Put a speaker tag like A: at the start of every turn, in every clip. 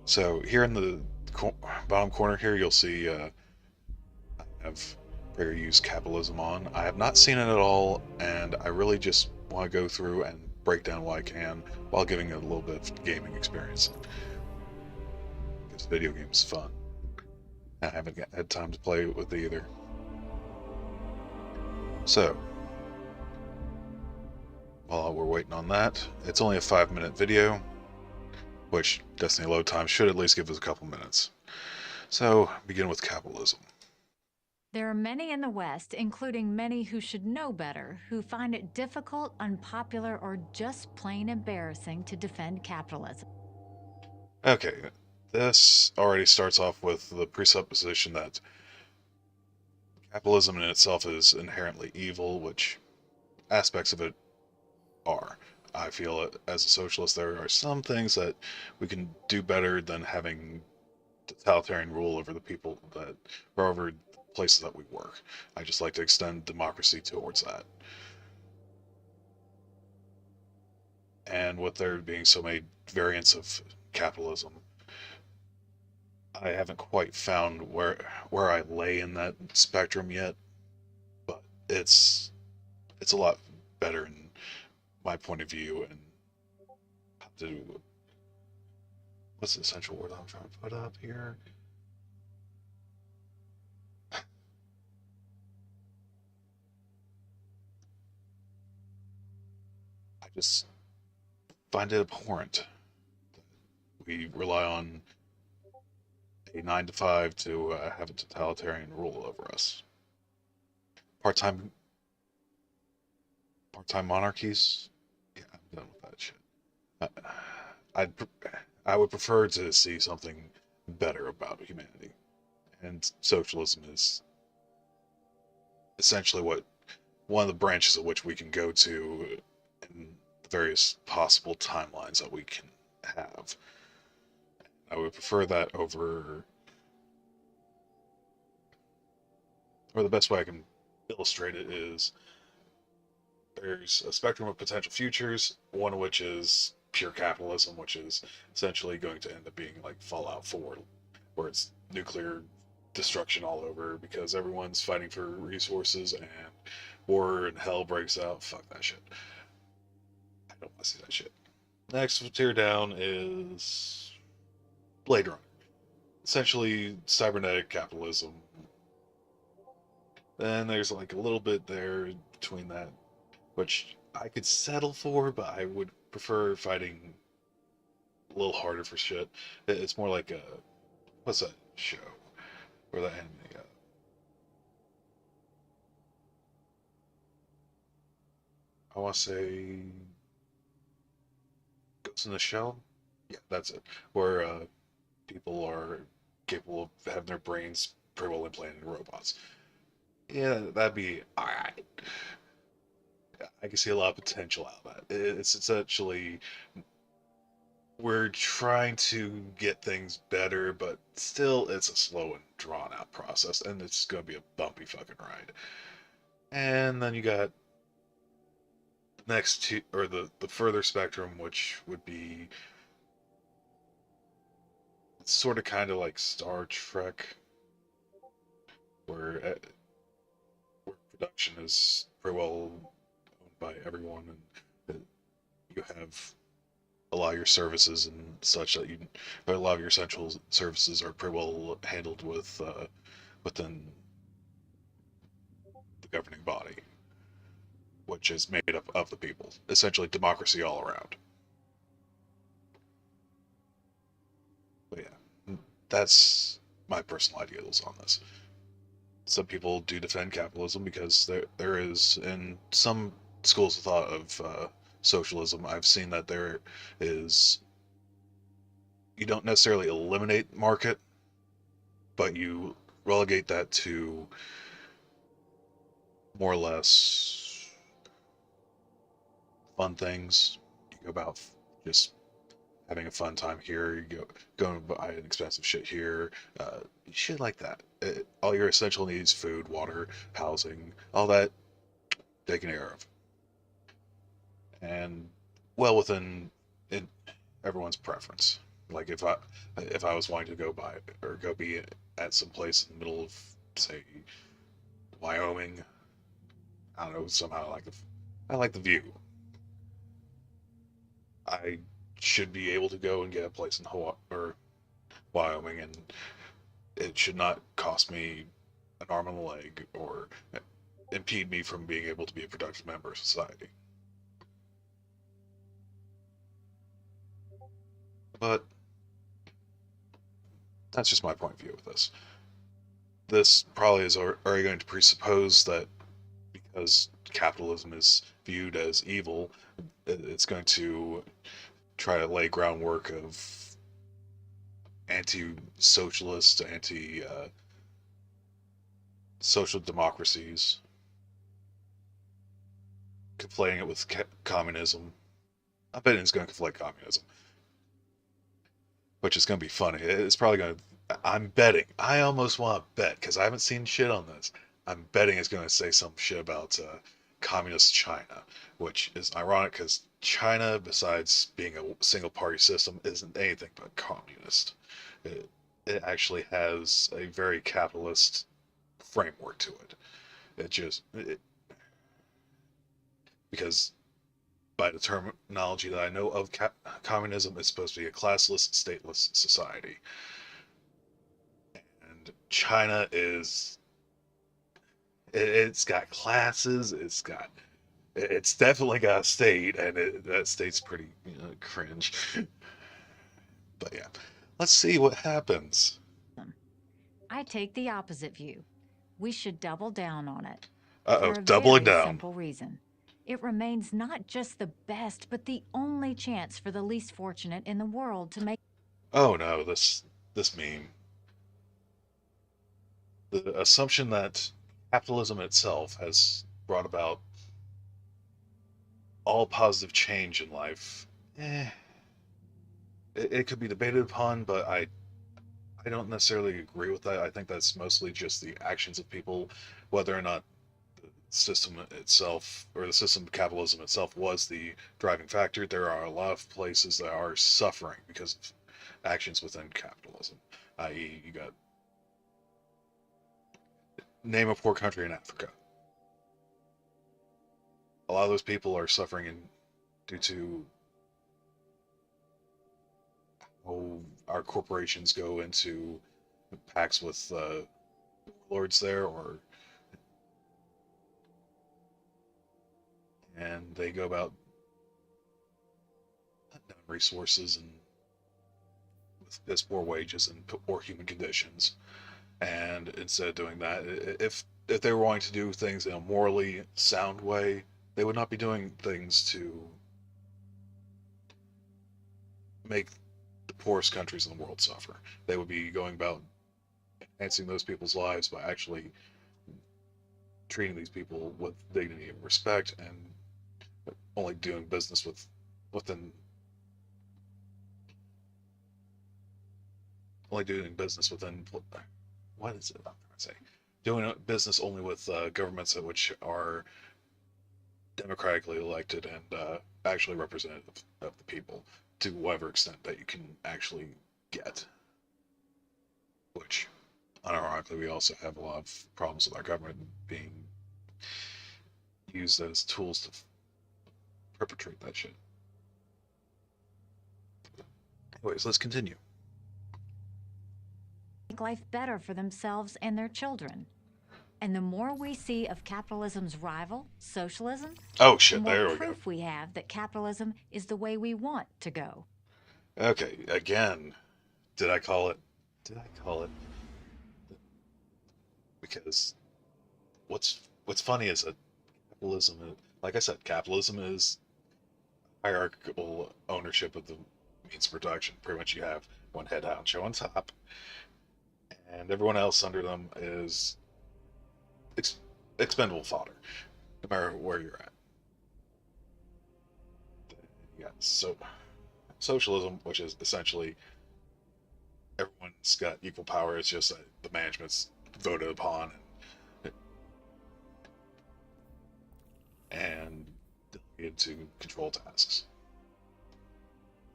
A: So here in the bottom corner here, you'll see I have PragerU's Capitalism on. I have not seen it at all, and I really just want to go through and break down what I can while giving it a little bit of gaming experience. Because video games is fun. I haven't had time to play with either. So, while we're waiting on that, it's only a 5-minute video, which Destiny load time should at least give us a couple minutes. So, begin with capitalism.
B: There are many in the West, including many who should know better, who find it difficult, unpopular, or just plain embarrassing to defend capitalism.
A: Okay, this already starts off with the presupposition that capitalism in itself is inherently evil, which aspects of it are. I feel as a socialist, there are some things that we can do better than having totalitarian rule over the people that, or over the places that we work. I just like to extend democracy towards that. And with there being so many variants of capitalism, I haven't quite found where I lay in that spectrum yet, but it's a lot better in my point of view and how to what's the essential word I'm trying to put up here? I just find it abhorrent that we rely on a 9 to 5 to have a totalitarian rule over us. Part-time part-time monarchies. Yeah, I'm done with that shit. I, I'd I would prefer to see something better about humanity, and socialism is essentially what one of the branches of which we can go to in the various possible timelines that we can have. I would prefer that over, or the best way I can illustrate it is there's a spectrum of potential futures, one of which is pure capitalism, which is essentially going to end up being like Fallout 4, where it's nuclear destruction all over because everyone's fighting for resources and war and hell breaks out. Fuck that shit. I don't want to see that shit. Next tier down is Blade Runner. Essentially cybernetic capitalism. Then there's like a little bit there between that, which I could settle for, but I would prefer fighting a little harder for shit. It's more like a what's that show or that anime? I want to say Ghost in the Shell. Yeah, that's it. Where people are capable of having their brains pretty well implanted in robots. Yeah, that'd be alright. I can see a lot of potential out of that. It's essentially we're trying to get things better, but still it's a slow and drawn out process, and it's gonna be a bumpy fucking ride. And then you got next to or the further spectrum, which would be sort of kind of like Star Trek, where where production is pretty well owned by everyone, and you have a lot of your services and such that you, a lot of your essential services are pretty well handled with within the governing body, which is made up of the people. Essentially, democracy all around. But yeah, that's my personal ideals on this. Some people do defend capitalism because there is in some schools of thought of socialism. I've seen that there is you don't necessarily eliminate market, but you relegate that to more or less fun things. You go about just having a fun time here. You going to buy an expensive shit here, shit like that. All your essential needs, food, water, housing, all that taken care of, and well within in everyone's preference. Like if I was wanting to go by or go be at some place in the middle of, say, Wyoming, I don't know, somehow I like the view. I should be able to go and get a place in Hawaii or Wyoming, and it should not cost me an arm and a leg or impede me from being able to be a productive member of society. But that's just my point of view with this. This probably is already going to presuppose that because capitalism is viewed as evil, it's going to try to lay groundwork of anti-socialist, anti-social democracies, conflating it with communism. I bet it's going to conflate communism, which is going to be funny. It's probably going to. I'm betting. I almost want to bet because I haven't seen shit on this. I'm betting it's going to say some shit about communist China, which is ironic because China, besides being a single party system, isn't anything but communist. It, it actually has a very capitalist framework to it. Because by the terminology that I know of communism, it's supposed to be a classless, stateless society. And China it's got classes, it's definitely got a state, and that state's pretty cringe. But yeah, let's see what happens.
B: I take the opposite view. We should double down on it.
A: Uh-oh,
B: For a
A: doubling
B: very
A: down.
B: simple reason. It remains not just the best, but the only chance for the least fortunate in the world to make.
A: Oh no, this meme. The assumption that capitalism itself has brought about all positive change in life, it could be debated upon, but I don't necessarily agree with that. I think that's mostly just the actions of people, whether or not the system itself or the system of capitalism itself was the driving factor. There are a lot of places that are suffering because of actions within capitalism, i.e., you got name a poor country in Africa. A lot of those people are suffering due to how our corporations go into pacts with lords there, and they go about resources and with piss poor wages and poor human conditions. And instead of doing that, if they were wanting to do things in a morally sound way, they would not be doing things to make the poorest countries in the world suffer. They would be going about enhancing those people's lives by actually treating these people with dignity and respect, and only doing business within only doing business within what is it I'm trying to say? Doing business only with governments which are democratically elected and actually representative of the people to whatever extent that you can actually get. Which, unironically, we also have a lot of problems with our government being used as tools to perpetrate that shit. Anyways, let's continue.
B: Make life better for themselves and their children. And the more we see of capitalism's rival, socialism,
A: Oh
B: the
A: shit,
B: more
A: there we go.
B: proof we have that capitalism is the way we want to go.
A: Okay, again, did I call it? Did I call it? Because what's funny is that capitalism, like I said, capitalism is hierarchical ownership of the means of production. Pretty much, you have one head honcho on top, and everyone else under them is expendable fodder, no matter where you're at. Yeah, so socialism, which is essentially everyone's got equal power. It's just that the management's voted upon and delegated to control tasks.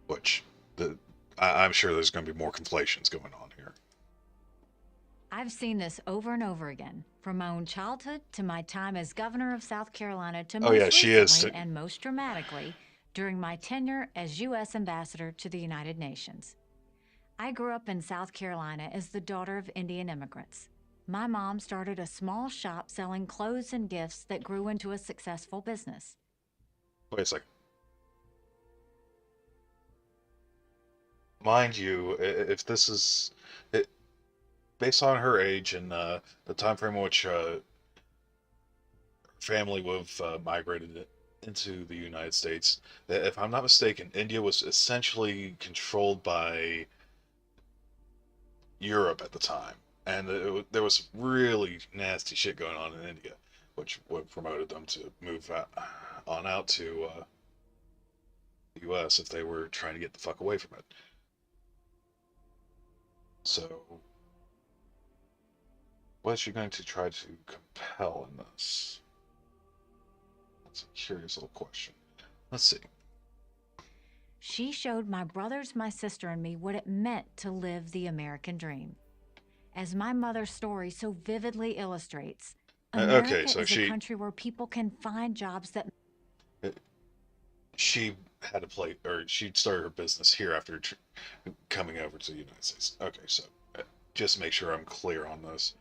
A: Which the I'm sure there's going to be more conflations going on here.
B: I've seen this over and over again, from my own childhood to my time as governor of South Carolina to
A: Oh yeah,
B: most
A: she is.
B: recently and most dramatically during my tenure as U.S. Ambassador to the United Nations. I grew up in South Carolina as the daughter of Indian immigrants. My mom started a small shop selling clothes and gifts that grew into a successful business.
A: Wait a second. Mind you, if this is it, based on her age and the time frame in which her family would have migrated into the United States, if I'm not mistaken, India was essentially controlled by Europe at the time, and there was really nasty shit going on in India, which would promoted them to move on out to the U.S. if they were trying to get the fuck away from it. So, what is she going to try to compel in this? That's a curious little question. Let's see.
B: She showed my brothers, my sister, and me what it meant to live the American dream. As my mother's story so vividly illustrates, America
A: Okay, so
B: is a country where people can find jobs that
A: she had to play, or she started her business here after coming over to the United States. Okay, so just make sure I'm clear on this.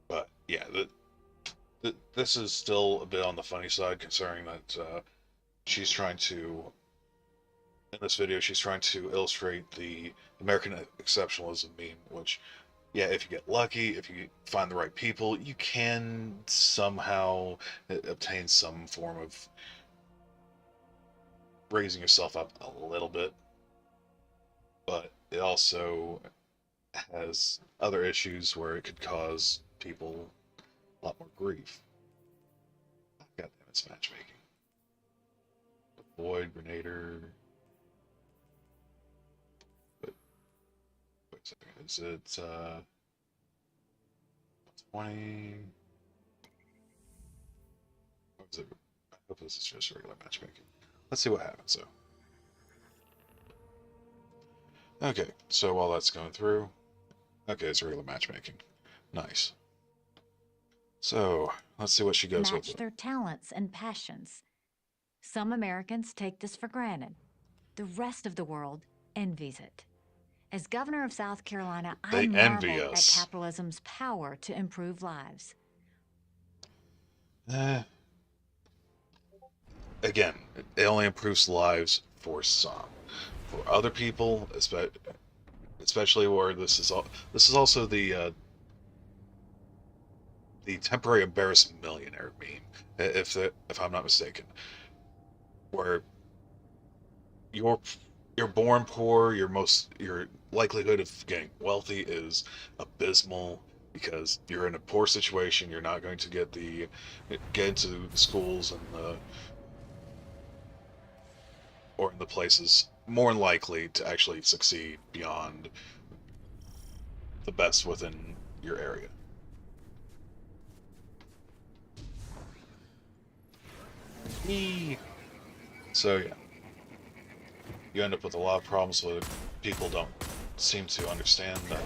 A: But yeah, this is still a bit on the funny side, considering that she's trying to, in this video, she's trying to illustrate the American exceptionalism meme, which, yeah, if you get lucky, if you find the right people, you can somehow obtain some form of raising yourself up a little bit. But it also has other issues where it could cause people a lot more grief. God damn, it's matchmaking. Void, Grenader. Wait a second. Is it 20? What is it? I hope this is just regular matchmaking. Let's see what happens though. Okay, so while that's going through, okay, it's regular matchmaking. Nice. So let's see what she goes
B: match
A: with.
B: their talents and passions. Some Americans take this for granted. The rest of the world envies it. As governor of South Carolina, I
A: They envy
B: marvel at
A: us.
B: capitalism's power to improve lives.
A: Again, it only improves lives for some. For other people, especially where this is also the temporary embarrassed millionaire meme, if I'm not mistaken, where you're born poor, your likelihood of getting wealthy is abysmal because you're in a poor situation. You're not going to get into the schools and the or in the places more likely to actually succeed beyond the best within your area. So yeah, you end up with a lot of problems where people don't seem to understand that.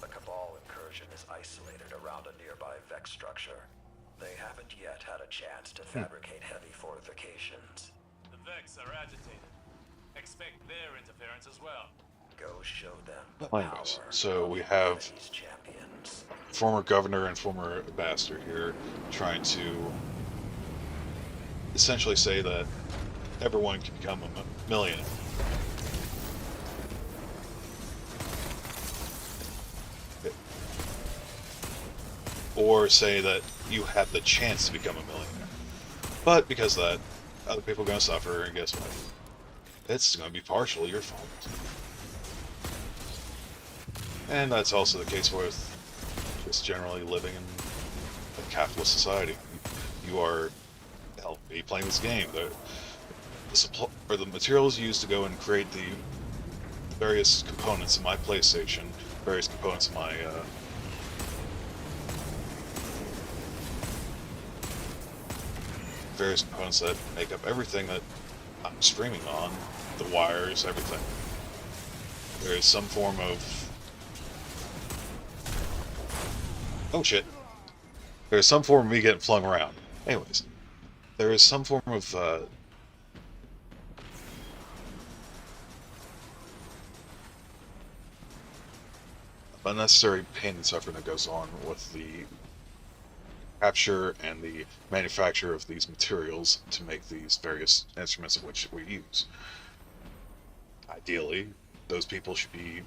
C: The Cabal incursion is isolated around a nearby Vex structure. They haven't yet had a chance to fabricate heavy fortifications.
D: The Vex are agitated. Expect their interference as well.
C: Go show them the
A: Fine,
C: power
A: guys. So we have
C: of these champions.
A: former governor and former ambassador here trying to essentially say that everyone can become a millionaire. Or say that you have the chance to become a millionaire. But because of that, other people are going to suffer, and guess what? It's going to be partially your fault. And that's also the case with just generally living in a capitalist society. You are playing this game. The materials used to go and create the various components of my PlayStation, various components of my various components that make up everything that I'm streaming on, the wires, everything. There is some form of... Oh shit. There's some form of me getting flung around. Anyways, there is some form of unnecessary pain and suffering that goes on with the capture and the manufacture of these materials to make these various instruments of which we use. Ideally, those people should be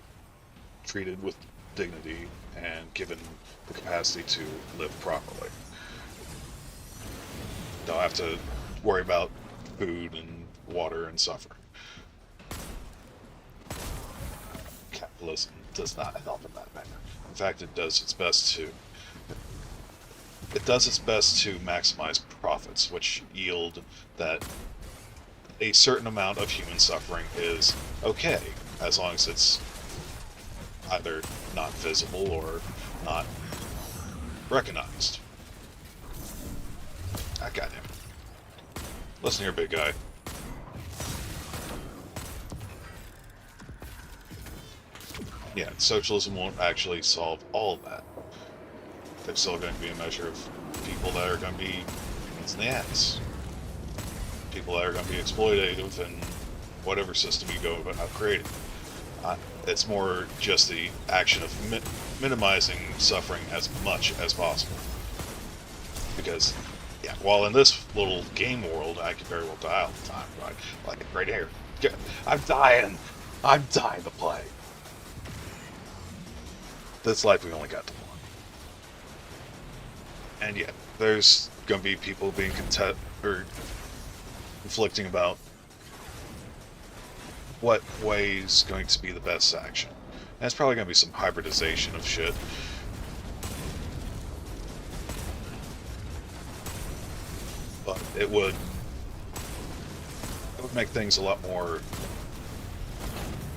A: treated with dignity and given the capacity to live properly. Don't have to worry about food and water and suffering. Capitalism does not help in that manner. In fact, it does its best to maximize profits, which yield that a certain amount of human suffering is okay, as long as it's either not visible or not recognized. I got him. Listen here, big guy. Yeah, socialism won't actually solve all of that. There's still going to be a measure of people that are going to be pains in the ass. People that are going to be exploitative in whatever system you go about creating. It's more just the action of minimizing suffering as much as possible. Because, yeah, while in this little game world, I could very well die all the time, right? Like, right here. I'm dying! I'm dying to play. This life we only got to one. And yet, there's going to be people being conflicting about what way is going to be the best action. And it's probably going to be some hybridization of shit. But it would make things a lot more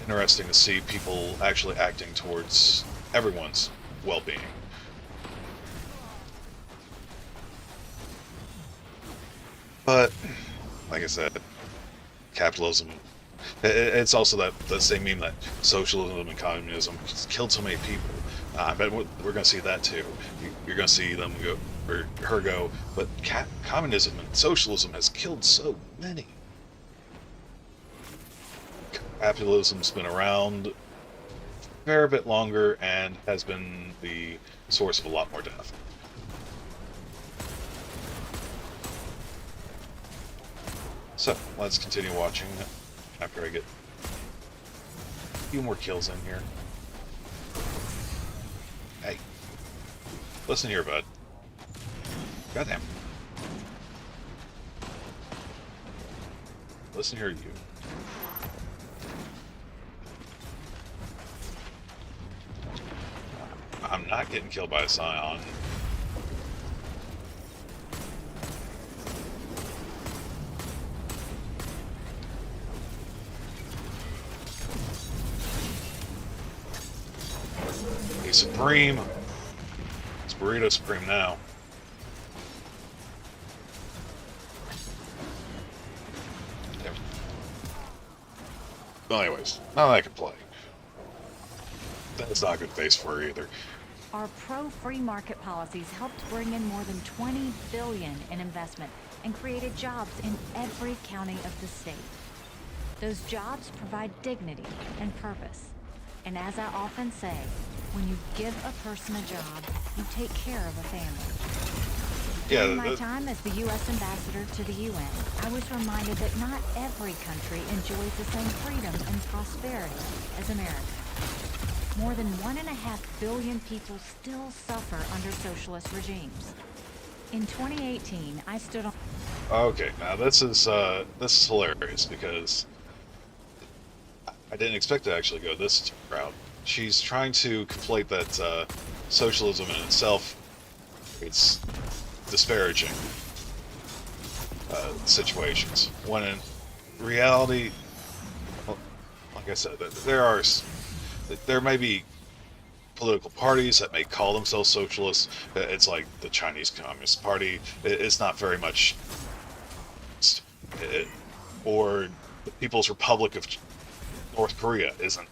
A: interesting to see people actually acting towards everyone's well-being. But, like I said, capitalism, it's also that same meme that socialism and communism killed so many people. I bet we're going to see that too. You're going to see them go, or her go, but communism and socialism has killed so many. Capitalism's been around a fair bit longer and has been the source of a lot more death. So, let's continue watching after I get a few more kills in here. Hey. Listen here, bud. Goddamn. Listen here, you. I'm not getting killed by a scion. He's Supreme. It's Burrito Supreme now. Damn. Well, anyways, now that I can play. That's not a good face for her either.
B: Our pro-free market policies helped bring in more than $20 billion in investment and created jobs in every county of the state. Those jobs provide dignity and purpose. And as I often say, when you give a person a job, you take care of a family. During my time as the U.S. ambassador to the UN, I was reminded that not every country enjoys the same freedom and prosperity as America. More than 1.5 billion people still suffer under socialist regimes. In 2018, I stood on...
A: Okay, now this is hilarious because I didn't expect to actually go this route. She's trying to conflate that socialism in itself, it's disparaging situations. When in reality, well, like I said, there may be political parties that may call themselves socialists. It's like the Chinese Communist Party. It's not very much It, or the People's Republic of North Korea isn't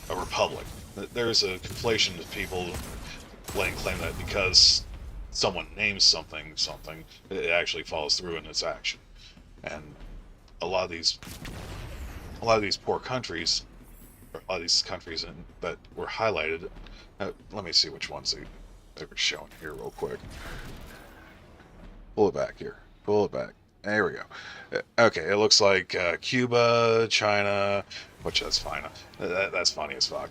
A: a republic. There's a conflation of people laying claim that because someone names something, it actually follows through in its action. And a lot of these poor countries, or a lot of these countries that were highlighted. Let me see which ones they were showing here real quick. Pull it back here. Pull it back. There we go. Okay, it looks like Cuba, China, which that's fine. That's funny as fuck.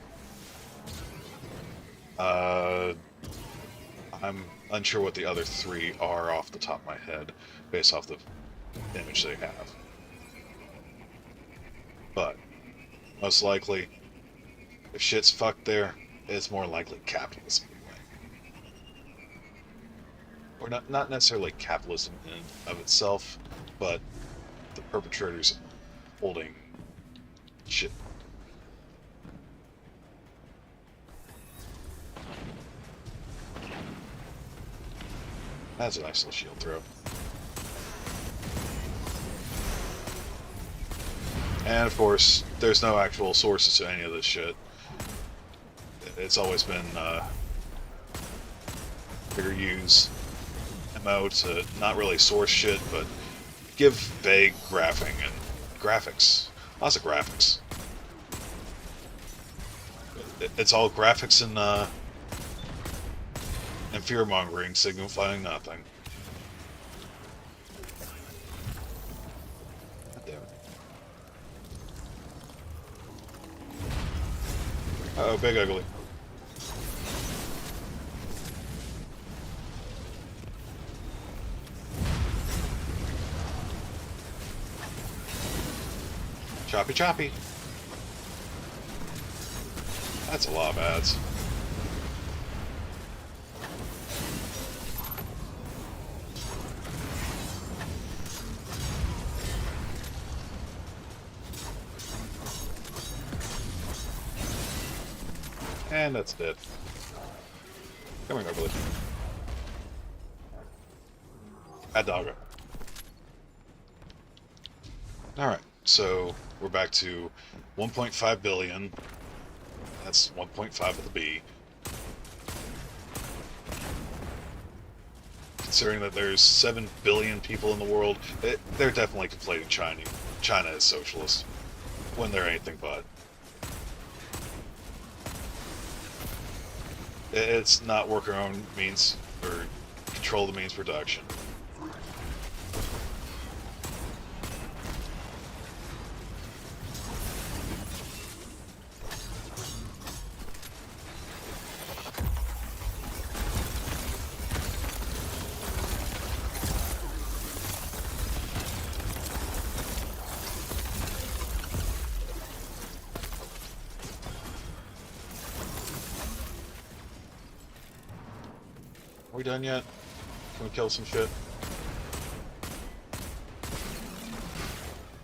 A: I'm unsure what the other three are off the top of my head, based off the image they have. But most likely, if shit's fucked there, it's more likely capitalism will win. Or not necessarily capitalism in and of itself, but the perpetrators holding shit. That's a nice little shield throw. And of course, there's no actual sources to any of this shit. It's always been PragerU's MO to not really source shit, but give vague graphing and graphics. Lots of graphics. It's all graphics and fear-mongering, signifying nothing. God damn it. Uh-oh, Big Ugly. Choppy choppy. That's a lot of ads. And that's dead. Come here, Ugly. Bad doggo. Alright, so we're back to 1.5 billion. That's 1.5 with a B. Considering that there's 7 billion people in the world, they're definitely conflating China as socialist when they're anything but. It's not work our own means or control the means production. Are we done yet? Can we kill some shit?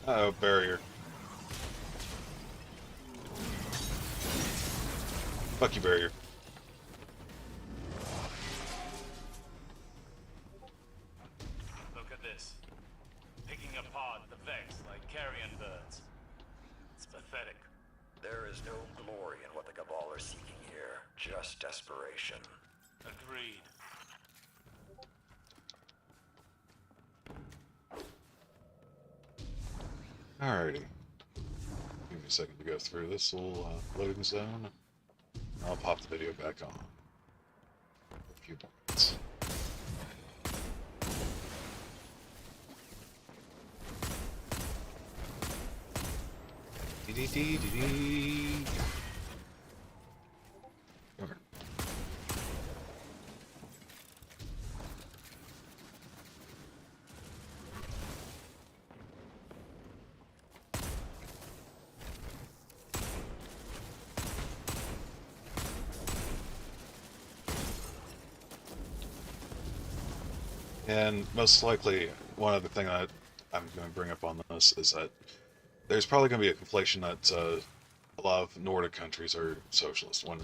A: Uh-oh, barrier. Fuck you, barrier.
D: Look at this. Picking apart the Vex like carrion birds. It's pathetic.
C: There is no glory in what the Cabal are seeking here, just desperation.
D: Agreed.
A: Alrighty. Give me a second to go through this little loading zone. I'll pop the video back on. A few moments. Dee-dee-dee-dee-dee. Come here. And most likely, one other thing that I'm going to bring up on this is that there's probably going to be a conflation that a lot of Nordic countries are socialist when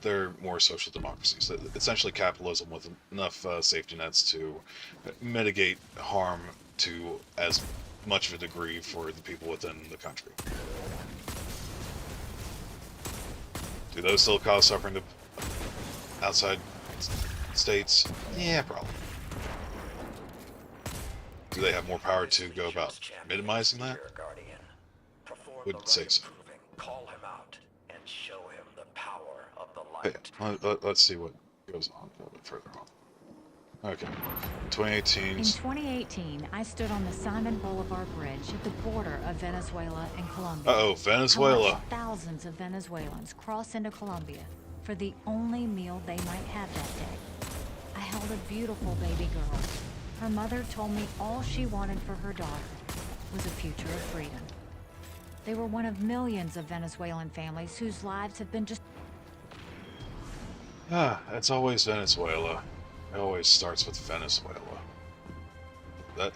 A: they're more social democracies. Essentially capitalism with enough safety nets to mitigate harm to as much of a degree for the people within the country. Do those still cause suffering to outside states? Yeah, probably. Do they have more power to go about minimizing that? Wouldn't say so.
C: Call him out and show him the power of the
A: But
C: light.
A: yeah, let's see what goes on a little bit further on. Okay. 2018.
B: In 2018, I stood on the Simon Bolivar Bridge at the border of Venezuela and Colombia.
A: Uh-oh,
B: I
A: Venezuela.
B: watched thousands of Venezuelans cross into Colombia for the only meal they might have that day. I held a beautiful baby girl. Her mother told me all she wanted for her daughter was a future of freedom. They were one of millions of Venezuelan families whose lives have been just...
A: It's always Venezuela. It always starts with Venezuela.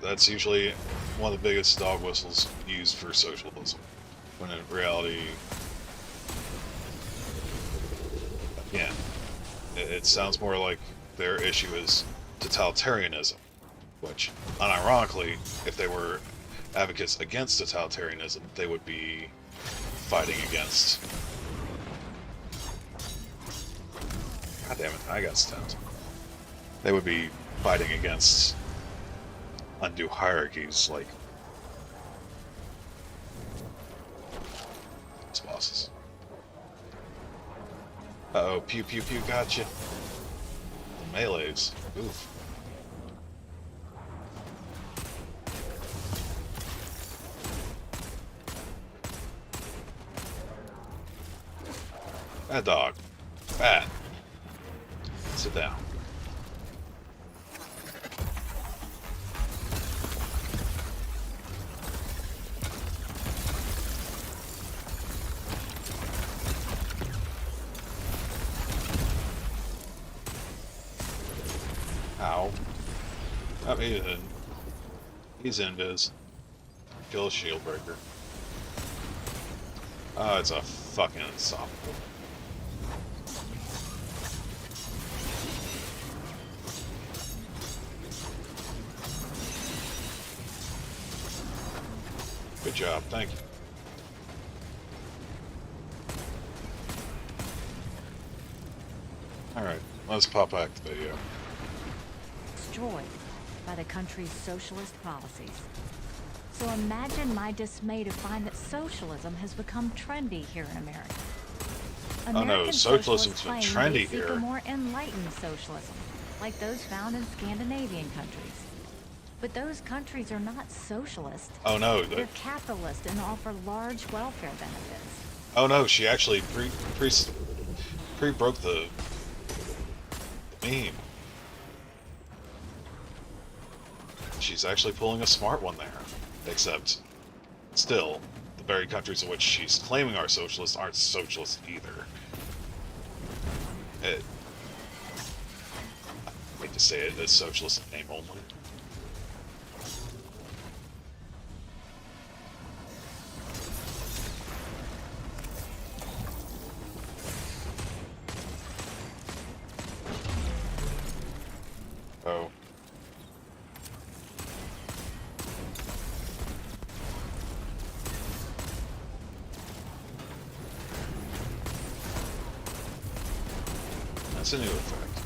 A: That's usually one of the biggest dog whistles used for socialism. When in reality, again, it sounds more like their issue is totalitarianism, which, unironically, if they were advocates against totalitarianism, they would be fighting against... God damn it, I got stoned. They would be fighting against undue hierarchies like these bosses. Uh-oh, pew pew pew, gotcha. The melees. Oof. Bad dog. Bad. Sit down. Ow. I mean, he's invis. Kill a shield breaker. Oh, it's a fucking unstoppable. Good job, thank you. Alright, let's pop back to the video.
B: destroyed by the country's socialist policies. So imagine my dismay to find that socialism has become trendy here in America.
A: Oh no,
B: American
A: socialism's
B: socialists
A: been
B: claim they
A: trendy
B: seek
A: here.
B: a more enlightened socialism, like those found in Scandinavian countries. But those countries are not socialist.
A: Oh no,
B: They're capitalist and offer large welfare benefits.
A: oh no, she actually pre-broke the meme. She's actually pulling a smart one there. Except, still, the very countries in which she's claiming are socialist aren't socialist either. I hate to say it, it's socialist in name only. Oh. That's a new effect.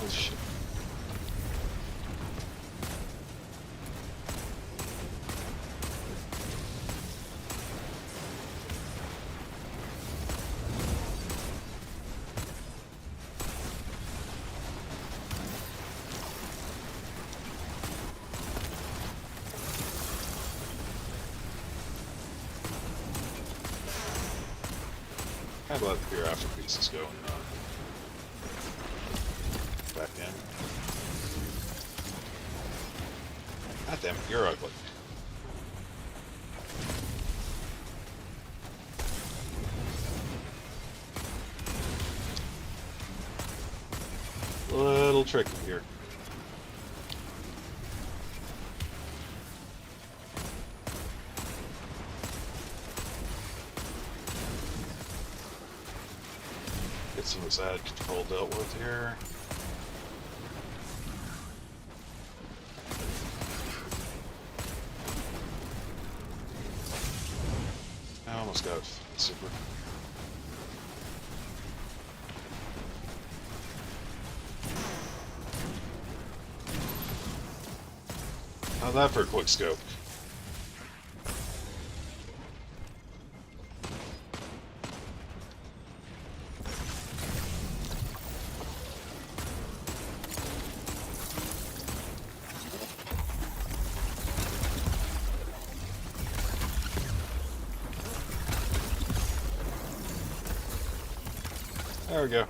A: Oh shit. I'm glad the pure afterpiece is going back in. God damn it, you're ugly. Little tricky here. Get some of this ad control dealt with here. almost got super. How's that for a quick scope? There we go.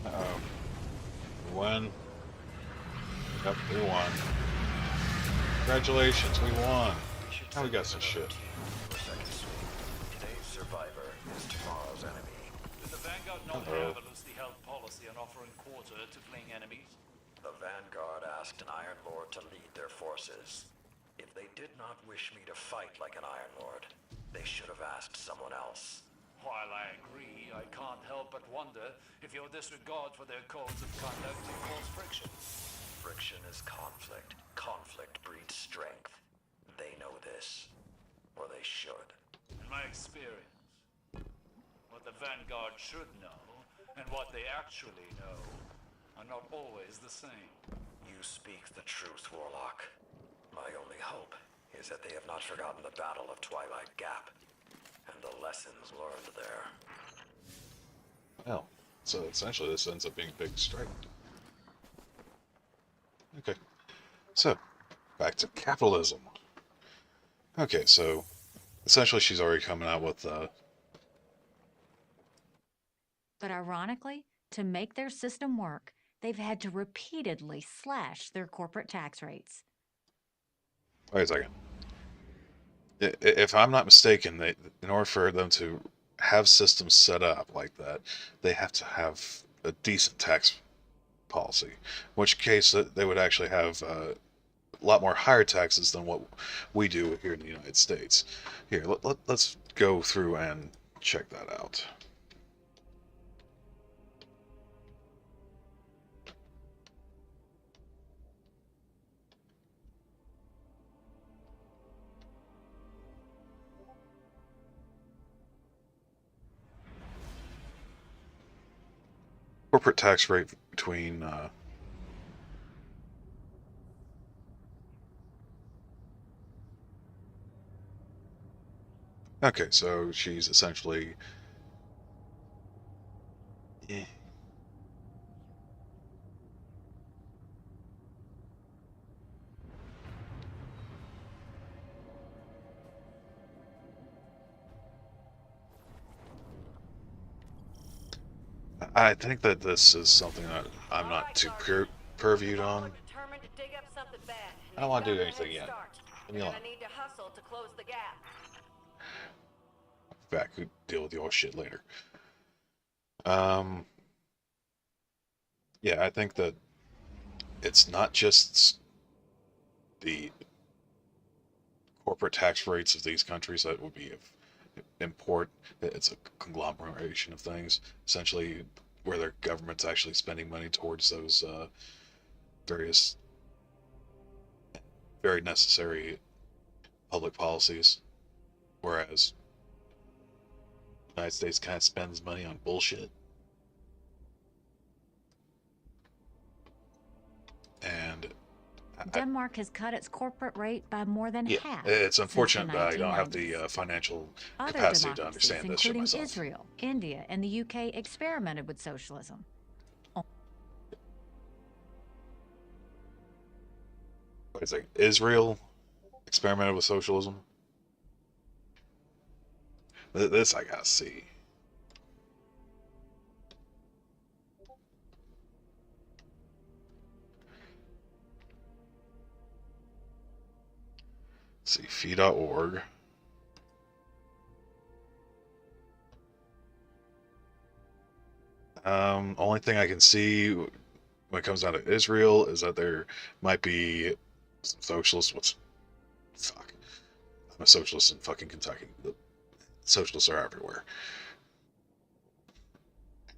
A: Uh-oh. Won. Yep, we won. Congratulations, we won. Now we got some shit.
C: Today's survivor is tomorrow's enemy.
D: Did the Vanguard not have a loosely held policy on offering quarter to fleeing enemies?
C: The Vanguard asked an Iron Lord to lead their forces. If they did not wish me to fight like an Iron Lord, they should have asked someone else.
D: While I agree, I can't help but wonder if your disregard for their codes of conduct will cause friction.
C: Friction is conflict. Conflict breeds strength. They know this. Or they should.
D: In my experience, what the Vanguard should know and what they actually know are not always the same.
C: You speak the truth, Warlock. My only hope is that they have not forgotten the Battle of Twilight Gap and the lessons learned there.
A: Well, so essentially this ends up being a big strike. Okay, so back to capitalism. Okay, so essentially she's already coming out with
B: But ironically, to make their system work, they've had to repeatedly slash their corporate tax rates.
A: wait a second. If I'm not mistaken, in order for them to have systems set up like that, they have to have a decent tax policy. In which case, they would actually have a lot more higher taxes than what we do here in the United States. Here, let's go through and check that out. Corporate tax rate between okay, so she's essentially I think that this is something that I'm not too purviewed on. I don't want to do anything yet. Leave me alone.
E: I need to hustle to close the gap.
A: Back, could deal with your shit later. Yeah, I think that it's not just the corporate tax rates of these countries that would be import. It's a conglomeration of things, essentially, where their government's actually spending money towards those various very necessary public policies, whereas the United States kind of spends money on bullshit. And
B: Denmark has cut its corporate rate by more than
A: yeah,
B: half.
A: it's
B: since the
A: unfortunate that I don't have
B: 1990s.
A: the financial
B: Other
A: capacity to
B: democracies,
A: understand this shit
B: including
A: myself.
B: Israel, India, and the UK, experimented with socialism.
A: Wait a second. Israel experimented with socialism? This I gotta see. Let's see, fee.org. Only thing I can see when it comes down to Israel is that there might be some socialists. Fuck? I'm a socialist in fucking Kentucky. The socialists are everywhere.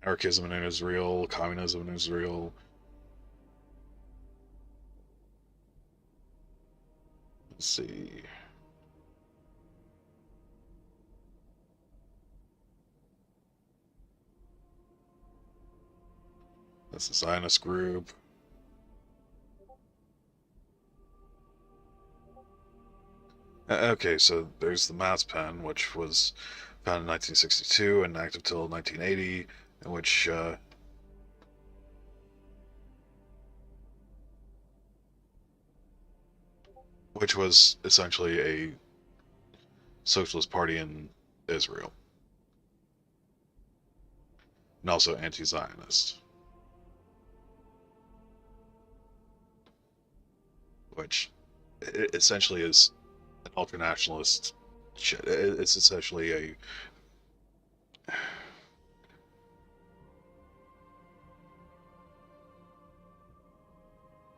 A: Anarchism in Israel, communism in Israel. Let's see. That's the Zionist group. Okay, so there's the Mass Pen, which was founded in 1962 and active till 1980, in which was essentially a socialist party in Israel, and also anti-Zionist, which essentially is an ultranationalist shit. It's essentially a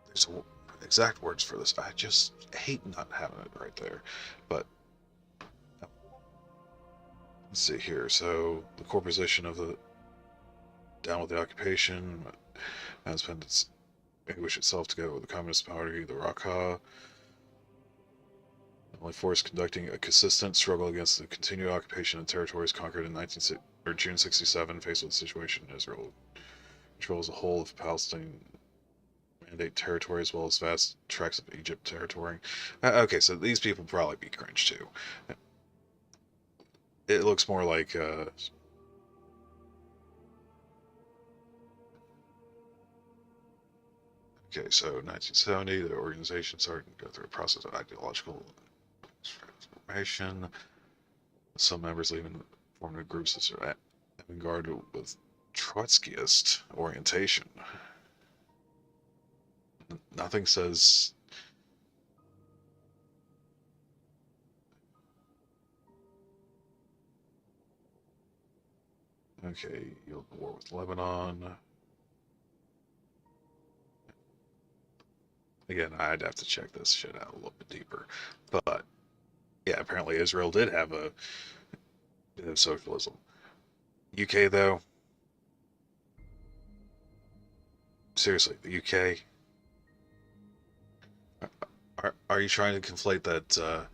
A: there's exact words for this. I just hate not having it right there. But let's see here. So the core position of the down with the occupation has been to distinguish itself together with the Communist Party, the Raqqa, the only force conducting a consistent struggle against the continued occupation of territories conquered in June 67, faced with the situation in Israel. Controls the whole of Palestine mandate territory as well as vast tracts of Egypt territory. Okay, so these people probably be cringe too. It looks more like okay, so 1970, the organization started to go through a process of ideological transformation. Some members even formed groups that are avant-garde with Trotskyist orientation. Nothing says okay, you'll war with Lebanon. Again, I'd have to check this shit out a little bit deeper. But yeah, apparently Israel did have a bit of socialism. UK though, seriously, the UK. Are you trying to conflate that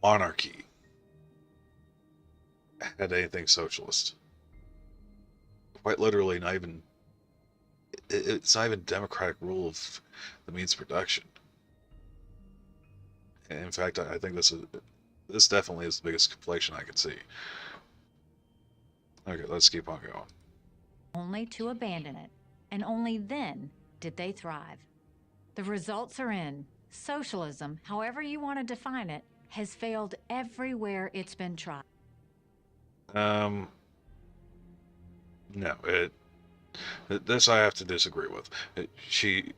A: monarchy had anything socialist? Quite literally, not even. It's not even democratic rule of the means of production. And in fact, I think this definitely is the biggest conflation I can see. Okay, let's keep on going.
B: Only to abandon it, and only then did they thrive. The results are in. Socialism, however you want to define it, has failed everywhere it's been tried.
A: No, this I have to disagree with. She's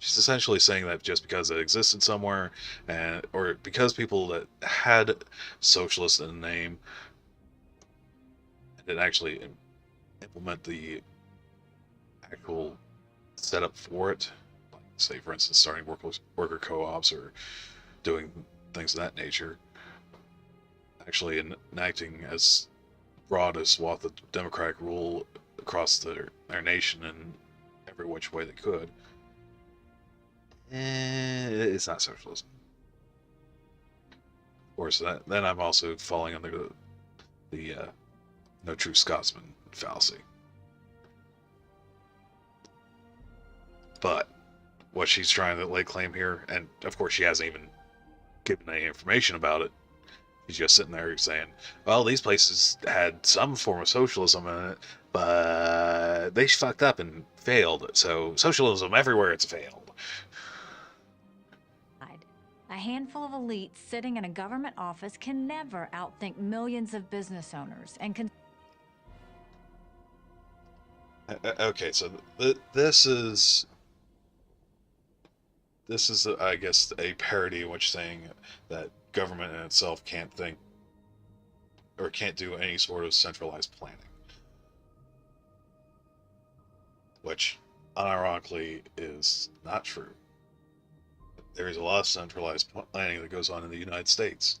A: essentially saying that just because it existed somewhere, or because people that had socialist in the name and didn't actually implement the actual setup for it, like say for instance starting worker co-ops or doing things of that nature, actually enacting as broad a swath of democratic rule across their nation in every which way they could. It's not socialism. Of course, then I'm also falling under the no true Scotsman fallacy. But what she's trying to lay claim here, and of course she hasn't even given any information about it. She's just sitting there saying, well, these places had some form of socialism in it, but they fucked up and failed. So socialism everywhere it's failed.
B: A handful of elites sitting in a government office can never outthink millions of business owners and
A: okay, so this is I guess a parody in which saying that government in itself can't think or can't do any sort of centralized planning. which unironically is not true. There is a lot of centralized planning that goes on in the United States.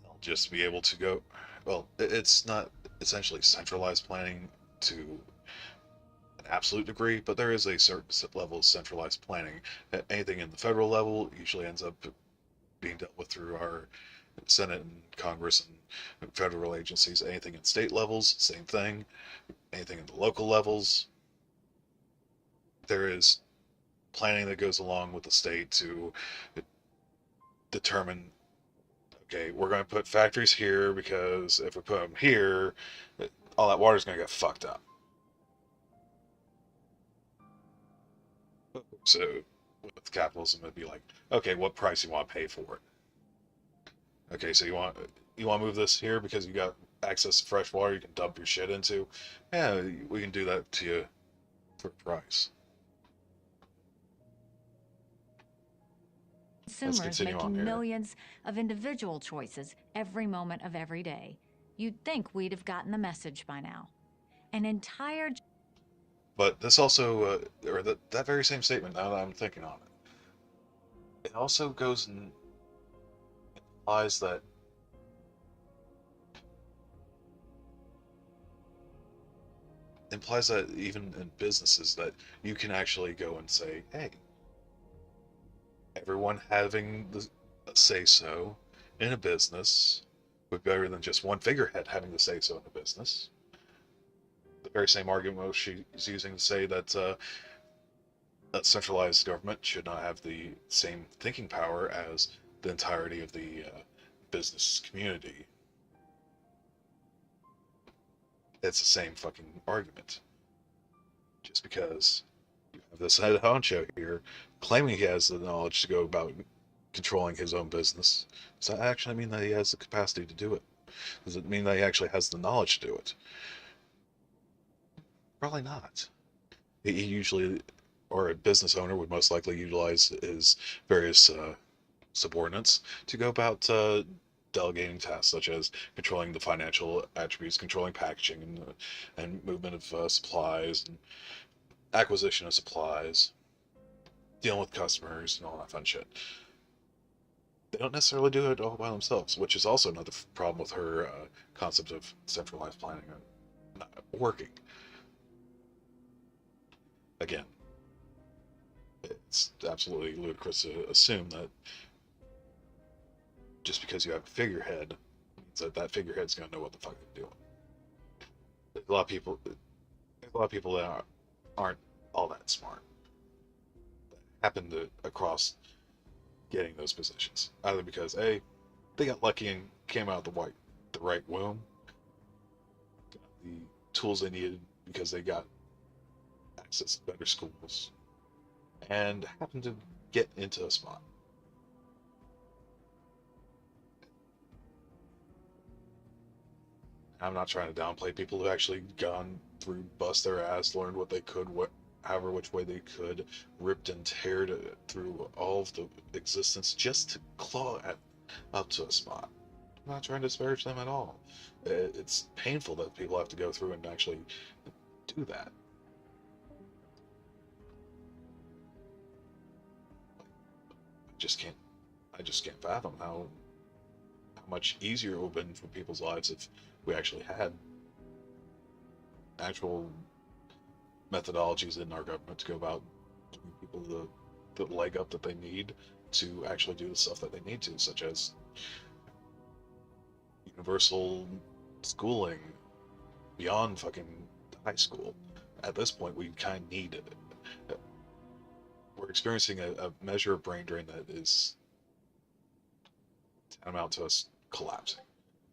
A: They'll just be able to go, well, it's not essentially centralized planning to an absolute degree, but there is a certain level of centralized planning. Anything in the federal level usually ends up being dealt with through our Senate and Congress and federal agencies. Anything in state levels, same thing. Anything at the local levels, there is planning that goes along with the state to determine, okay, we're going to put factories here because if we put them here, all that water's going to get fucked up. So with capitalism, it'd be like, okay, what price you want to pay for it? Okay, so you want to move this here because you got access to fresh water you can dump your shit into. Yeah, we can do that to you for a price. Let's
B: Consumers
A: continue on
B: making
A: here.
B: millions of individual choices every moment of every day. You'd think we'd have gotten the message by now. An entire
A: But this also, or that very same statement, now that I'm thinking on it, it also goes and implies that even in businesses that you can actually go and say, hey, everyone having the say so in a business would be better than just one figurehead having the say so in a business. The very same argument she's using to say that that centralized government should not have the same thinking power as the entirety of the business community. It's the same fucking argument. Just because you have this head honcho here claiming he has the knowledge to go about controlling his own business, does that actually mean that he has the capacity to do it? Does it mean that he actually has the knowledge to do it? Probably not. He usually, or a business owner would most likely utilize his various subordinates to go about delegating tasks such as controlling the financial attributes, controlling packaging and movement of supplies, and acquisition of supplies, dealing with customers, and all that fun shit. They don't necessarily do it all by themselves, which is also another problem with her concept of centralized planning not working. Again, it's absolutely ludicrous to assume that just because you have a figurehead means that that figurehead's going to know what the fuck they're doing. There's a lot of people that aren't all that smart that happen to across getting those positions, either because A, they got lucky and came out the right womb, got the tools they needed because they got access to better schools, and happened to get into a spot. I'm not trying to downplay people who actually gone through, bust their ass, learned what they could, however which way they could, ripped and teared through all of the existence just to claw up to a spot. I'm not trying to disparage them at all. It's painful that people have to go through and actually do that. I just can't fathom how much easier it would have been for people's lives if we actually had actual methodologies in our government to go about giving people the leg up that they need to actually do the stuff that they need to, such as universal schooling beyond fucking high school. At this point, we kind of need it. We're experiencing a measure of brain drain that is tantamount to us collapsing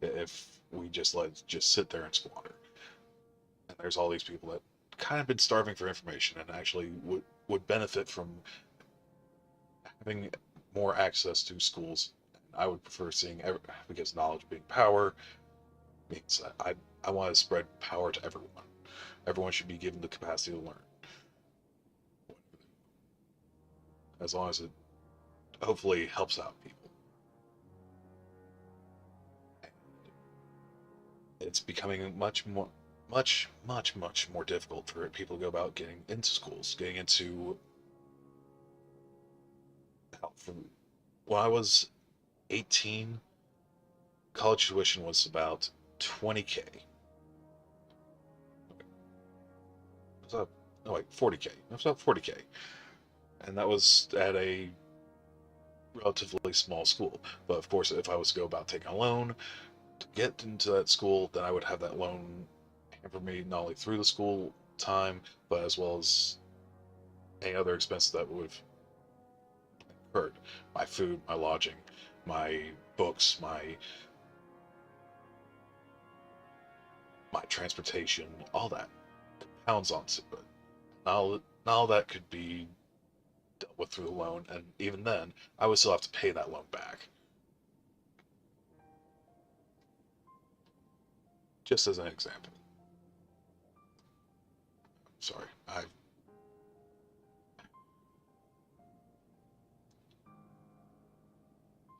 A: if we just sit there and squander. And there's all these people that kind of been starving for information and actually would benefit from having more access to schools. I would prefer seeing, because knowledge being power means I want to spread power to everyone. Everyone should be given the capacity to learn, as long as it hopefully helps out people. It's becoming much more, much, much, much more difficult for people to go about getting into schools, getting into health. When I was 18, college tuition was about 20K. It was about, no, wait, 40K. It was about 40K. And that was at a relatively small school. But of course, if I was to go about taking a loan to get into that school, then I would have that loan hamper me not only through the school time, but as well as any other expenses that would have incurred. My food, my lodging, my books, my transportation, all that compounds onto it. Now that could be dealt with through the loan, and even then, I would still have to pay that loan back. Just as an example. Sorry,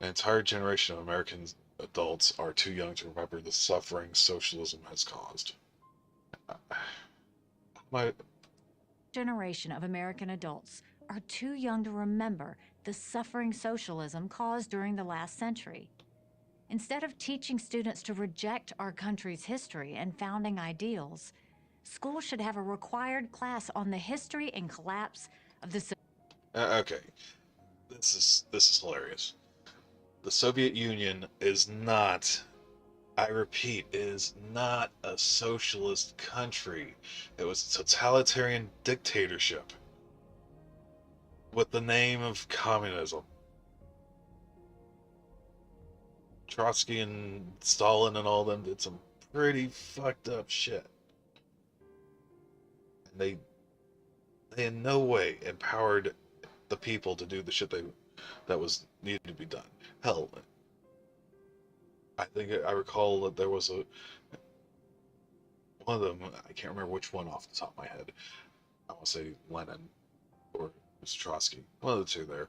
A: an entire generation of American adults are too young to remember the suffering socialism has caused. My
B: Generation of American adults are too young to remember the suffering socialism caused during the last century. Instead of teaching students to reject our country's history and founding ideals, schools should have a required class on the history and collapse of the
A: okay, this is hilarious. The Soviet Union is not, I repeat, is not a socialist country. It was a totalitarian dictatorship with the name of communism. Trotsky and Stalin and all them did some pretty fucked up shit. And they in no way empowered the people to do the shit that was needed to be done. Hell, I think I recall that there was one of them. I can't remember which one off the top of my head. I want to say Lenin or Mr. Trotsky. One of the two there.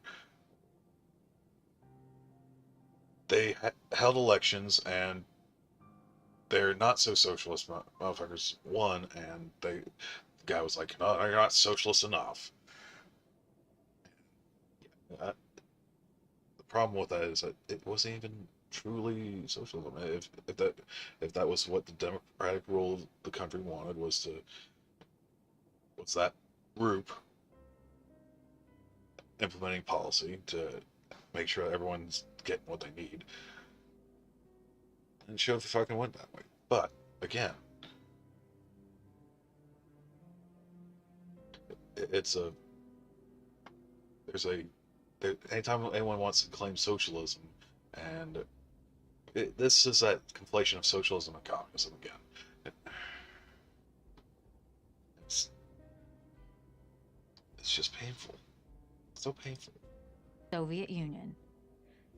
A: They held elections, and they're not so socialist motherfuckers won, and the guy was like, "No, you're not socialist enough." Uh, the problem with that is that it wasn't even truly socialism. If that was what the democratic rule of the country wanted, was that group implementing policy to make sure that everyone's getting what they need, and it should have fucking went that way. But again, it's a there's a anytime anyone wants to claim socialism, and this is that conflation of socialism and communism again. It's it's just painful. It's so painful.
B: Soviet Union.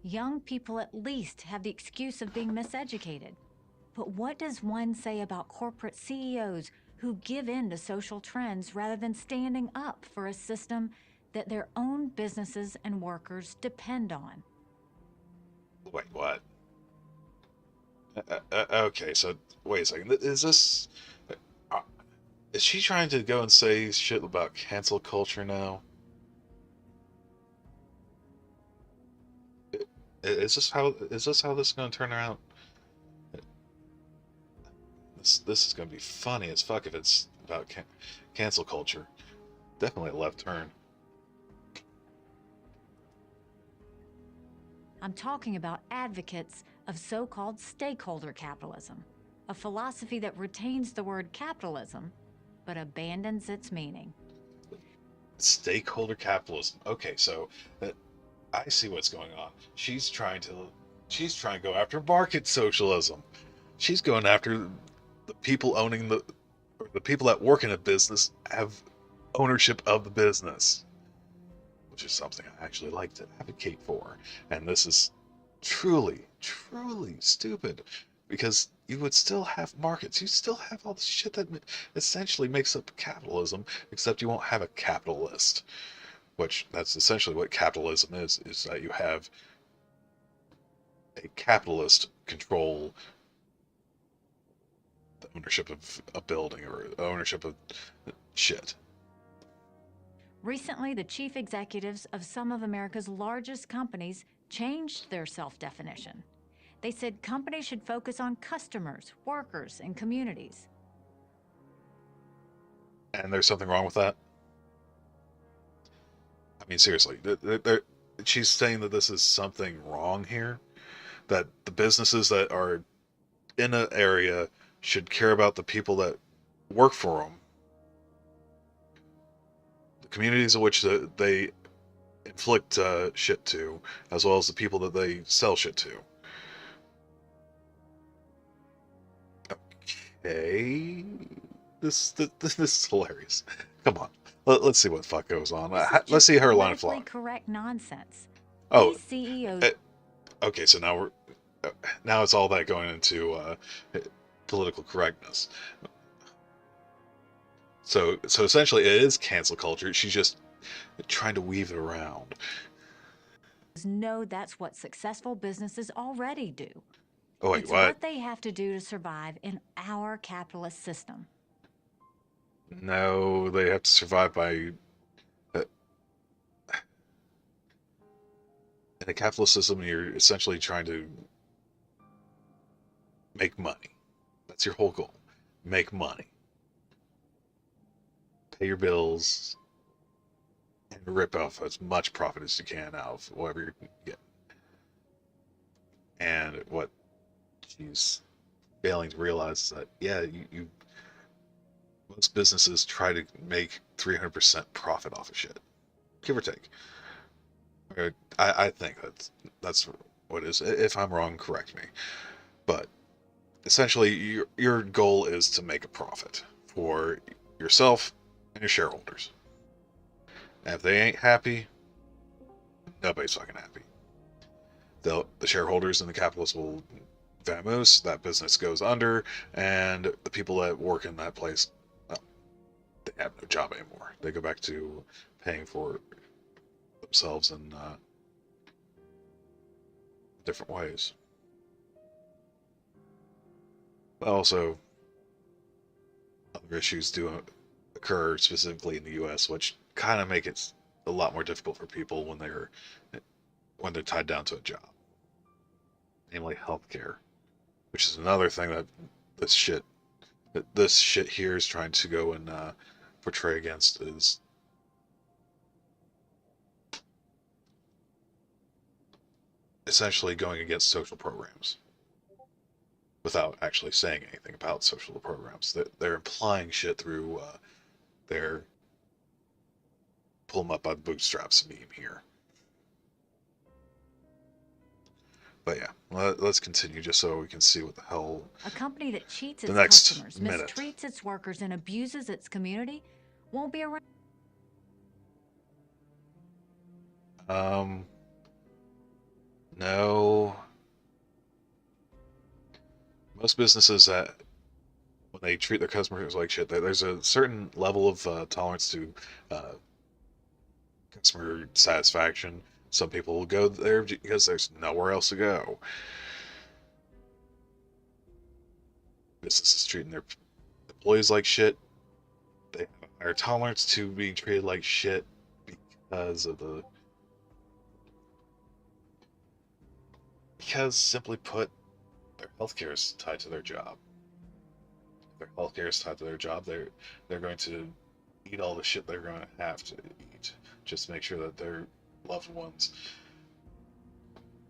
B: Young people at least have the excuse of being miseducated. But what does one say about corporate CEOs who give in to social trends rather than standing up for a system that their own businesses and workers depend on?
A: Wait, what? Okay, so wait a second. Uh, is she trying to go and say shit about cancel culture now? Is this how this is going to turn out? This is going to be funny as fuck if it's about cancel culture. Definitely a left turn.
B: I'm talking about advocates of so-called stakeholder capitalism, a philosophy that retains the word capitalism but abandons its meaning.
A: Stakeholder capitalism. Okay, so I see what's going on. She's trying to go after market socialism. She's going after the people owning the people that work in a business have ownership of the business, which is something I actually like to advocate for. And this is truly, truly stupid, because you would still have markets. You still have all the shit that essentially makes up capitalism, except you won't have a capitalist, which that's essentially what capitalism is that you have a capitalist control the ownership of a building or ownership of shit.
B: Recently, the chief executives of some of America's largest companies changed their self definition. They said companies should focus on customers, workers, and communities.
A: And there's something wrong with that. I mean, seriously, she's saying that this is something wrong here. That the businesses that are in an area should care about the people that work for them, the communities in which they inflict shit to, as well as the people that they sell shit to. Okay, this is hilarious. Come on, let's see what the fuck goes on. Let's see her line of
B: Politically
A: thought.
B: correct nonsense.
A: Oh,
B: These CEOs.
A: Okay, so now it's all that going into political correctness. So essentially, it is cancel culture. She's just trying to weave it around.
B: Know that's what successful businesses already do.
A: Oh wait,
B: It's
A: what?
B: what they have to do to survive in our capitalist system.
A: No, they have to survive by in a capitalist system. You're essentially trying to make money. That's your whole goal. Make money. Pay your bills and rip off as much profit as you can out of whatever you get. And what she's failing to realize is that, yeah, most businesses try to make 300% profit off of shit, give or take. I think that's what it is. If I'm wrong, correct me. But essentially, your goal is to make a profit for yourself and your shareholders. And if they ain't happy, nobody's fucking happy. The shareholders and the capitalists will vamoose, that business goes under, and the people that work in that place, well, they have no job anymore. They go back to paying for themselves in different ways. But also, other issues do occur specifically in the U.S., which kind of make it a lot more difficult for people when they're tied down to a job, namely healthcare, which is another thing that this shit here is trying to go and portray against, is essentially going against social programs without actually saying anything about social programs. They're implying shit through their pull them up by the bootstraps meme here. But yeah, let's continue just so we can see what the hell.
B: A company that cheats
A: The
B: its
A: next
B: customers,
A: minute.
B: mistreats its workers, and abuses its community won't be around.
A: No. Most businesses that, when they treat their customers like shit, there's a certain level of tolerance to customer satisfaction. Some people will go there because there's nowhere else to go. Businesses treating their employees like shit. They have a higher tolerance to being treated like shit because simply put, their healthcare is tied to their job. If their healthcare is tied to their job, they're going to eat all the shit they're going to have to eat just to make sure that their loved ones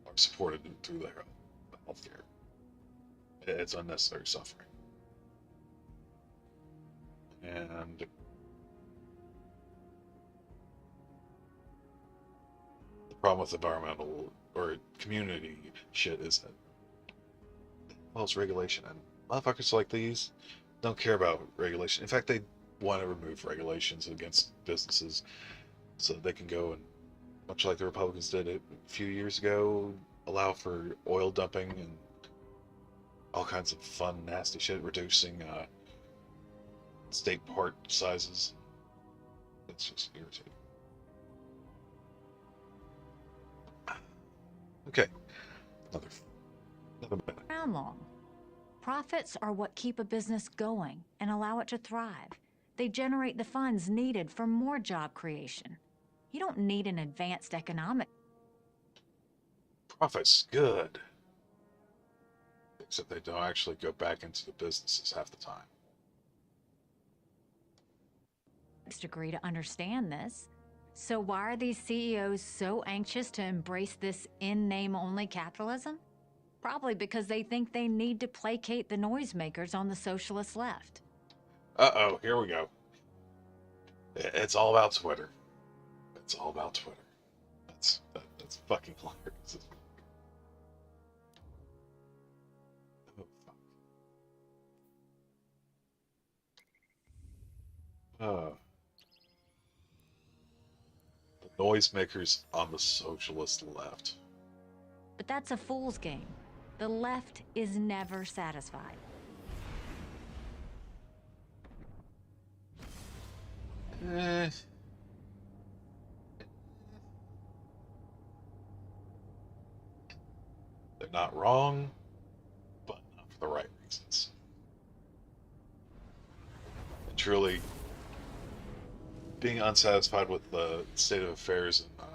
A: are supported through their healthcare. It's unnecessary suffering. And the problem with environmental or community shit is that, well, it's regulation, and motherfuckers like these don't care about regulation. In fact, they want to remove regulations against businesses so that they can go and, much like the Republicans did a few years ago, allow for oil dumping and all kinds of fun, nasty shit, reducing state park sizes. It's just irritating. Okay, another minute.
B: Around long. Profits are what keep a business going and allow it to thrive. They generate the funds needed for more job creation. You don't need an advanced economic
A: Profit's good. Except they don't actually go back into the businesses half the time.
B: degree to understand this. So why are these CEOs so anxious to embrace this in-name-only capitalism? Probably because they think they need to placate the noisemakers on the socialist left.
A: Uh-oh, here we go. It's all about Twitter. It's all about Twitter. That's fucking hilarious. Oh, fuck. The noisemakers on the socialist left.
B: But that's a fool's game. The left is never satisfied.
A: Eh. They're not wrong, but not for the right reasons. And truly, being unsatisfied with the state of affairs in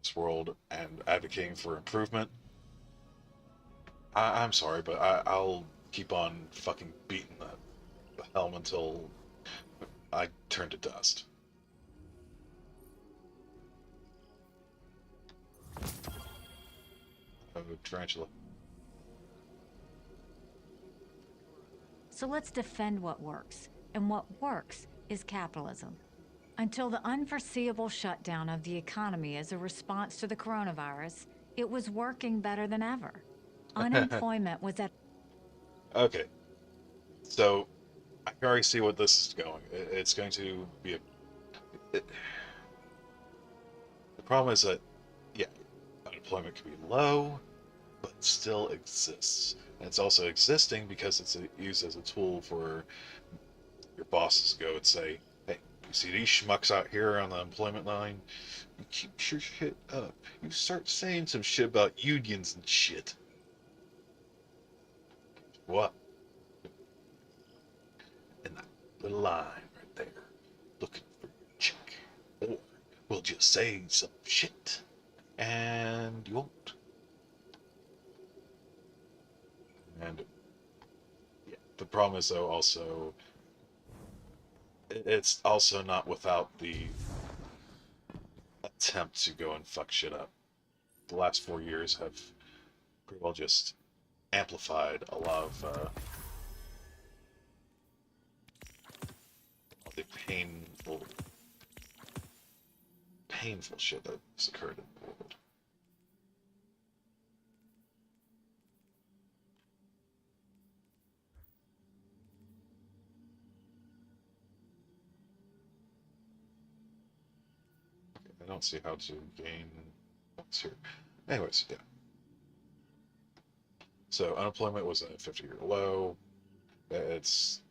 A: this world and advocating for improvement, I'm sorry, but I'll keep on fucking beating the helm until I turn to dust. Oh, tarantula.
B: So let's defend what works. And what works is capitalism. Until the unforeseeable shutdown of the economy as a response to the coronavirus, it was working better than ever. Unemployment was at...
A: Okay, so I can already see what this is going. It's going to be the problem is that, yeah, unemployment can be low, but it still exists. And it's also existing because it's used as a tool for your bosses to go and say, hey, you see these schmucks out here on the employment line? You keep your shit up. You start saying some shit about unions and shit. What? In that little line right there, looking for your check. Or we'll just say some shit, and you won't. And yeah, the problem is though also, it's also not without the attempt to go and fuck shit up. The last 4 years have pretty well just amplified a lot of the painful shit that has occurred in the world. I don't see how to gain points here. Anyways, yeah. So unemployment was at a 50-year low. It's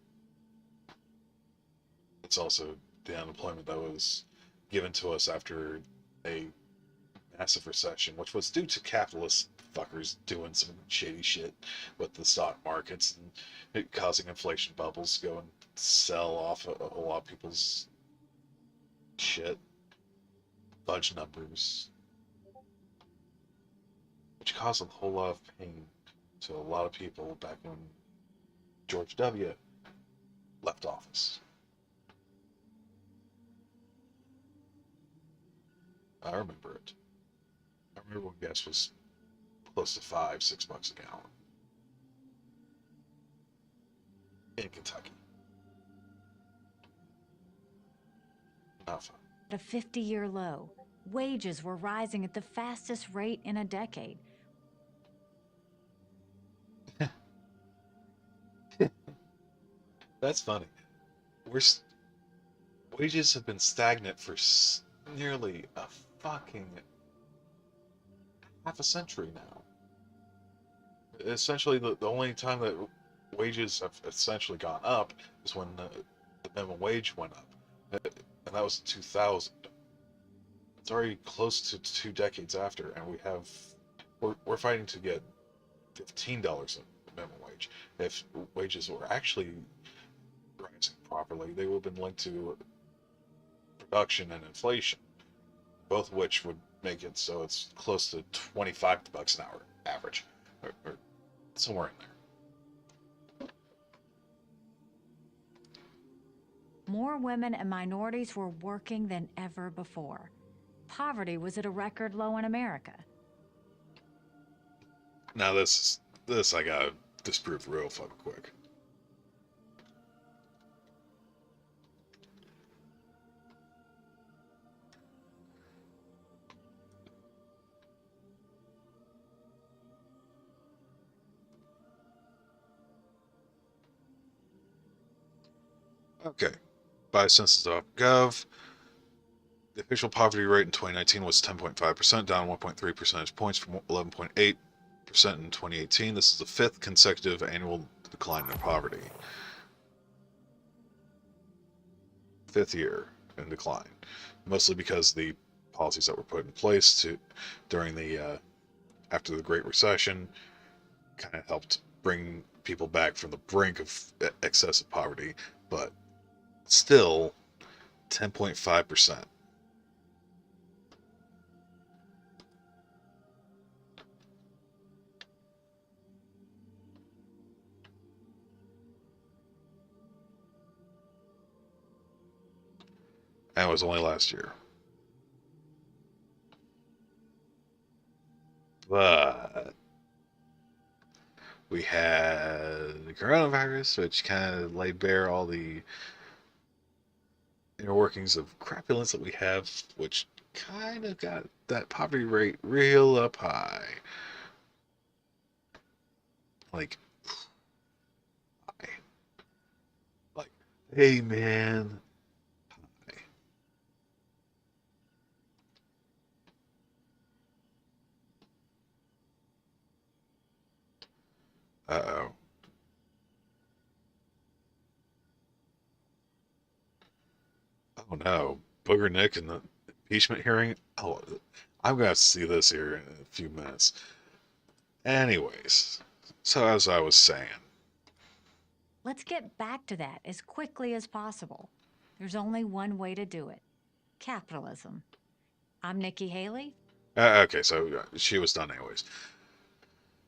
A: also the unemployment that was given to us after a massive recession, which was due to capitalist fuckers doing some shady shit with the stock markets and it causing inflation bubbles to go and sell off a whole lot of people's shit, fudge numbers, which caused a whole lot of pain to a lot of people back when George W. left office. I remember it. I remember when gas was close to $5-6 a gallon in Kentucky. Not fun.
B: At a 50-year low, wages were rising at the fastest rate in a decade.
A: That's funny. Wages have been stagnant for nearly a fucking half a century now. Essentially, the only time that wages have essentially gone up is when the minimum wage went up, and that was in 2000. It's already close to 2 decades after, and we're fighting to get $15 minimum wage. If wages were actually rising properly, they would have been linked to production and inflation, both of which would make it so it's close to $25 an hour average, or somewhere in there.
B: More women and minorities were working than ever before. Poverty was at a record low in America.
A: Now this I gotta disprove real fucking quick. Okay. By census.gov, the official poverty rate in 2019 was 10.5%, down 1.3 percentage points from 11.8% in 2018. This is the fifth consecutive annual decline in poverty. Fifth year in decline, mostly because the policies that were put in place during the after the Great Recession kind of helped bring people back from the brink of excessive poverty, but still 10.5%. And it was only last year. But we had the coronavirus, which kind of laid bare all the inner workings of crapulence that we have, which kind of got that poverty rate real up high. Like, hey man. Uh-oh. Oh no. Booger Nick in the impeachment hearing? Oh, I'm going to see this here in a few minutes. Anyways, so as I was saying.
B: Let's get back to that as quickly as possible. There's only one way to do it: capitalism. I'm Nikki Haley.
A: Okay, so she was done anyways.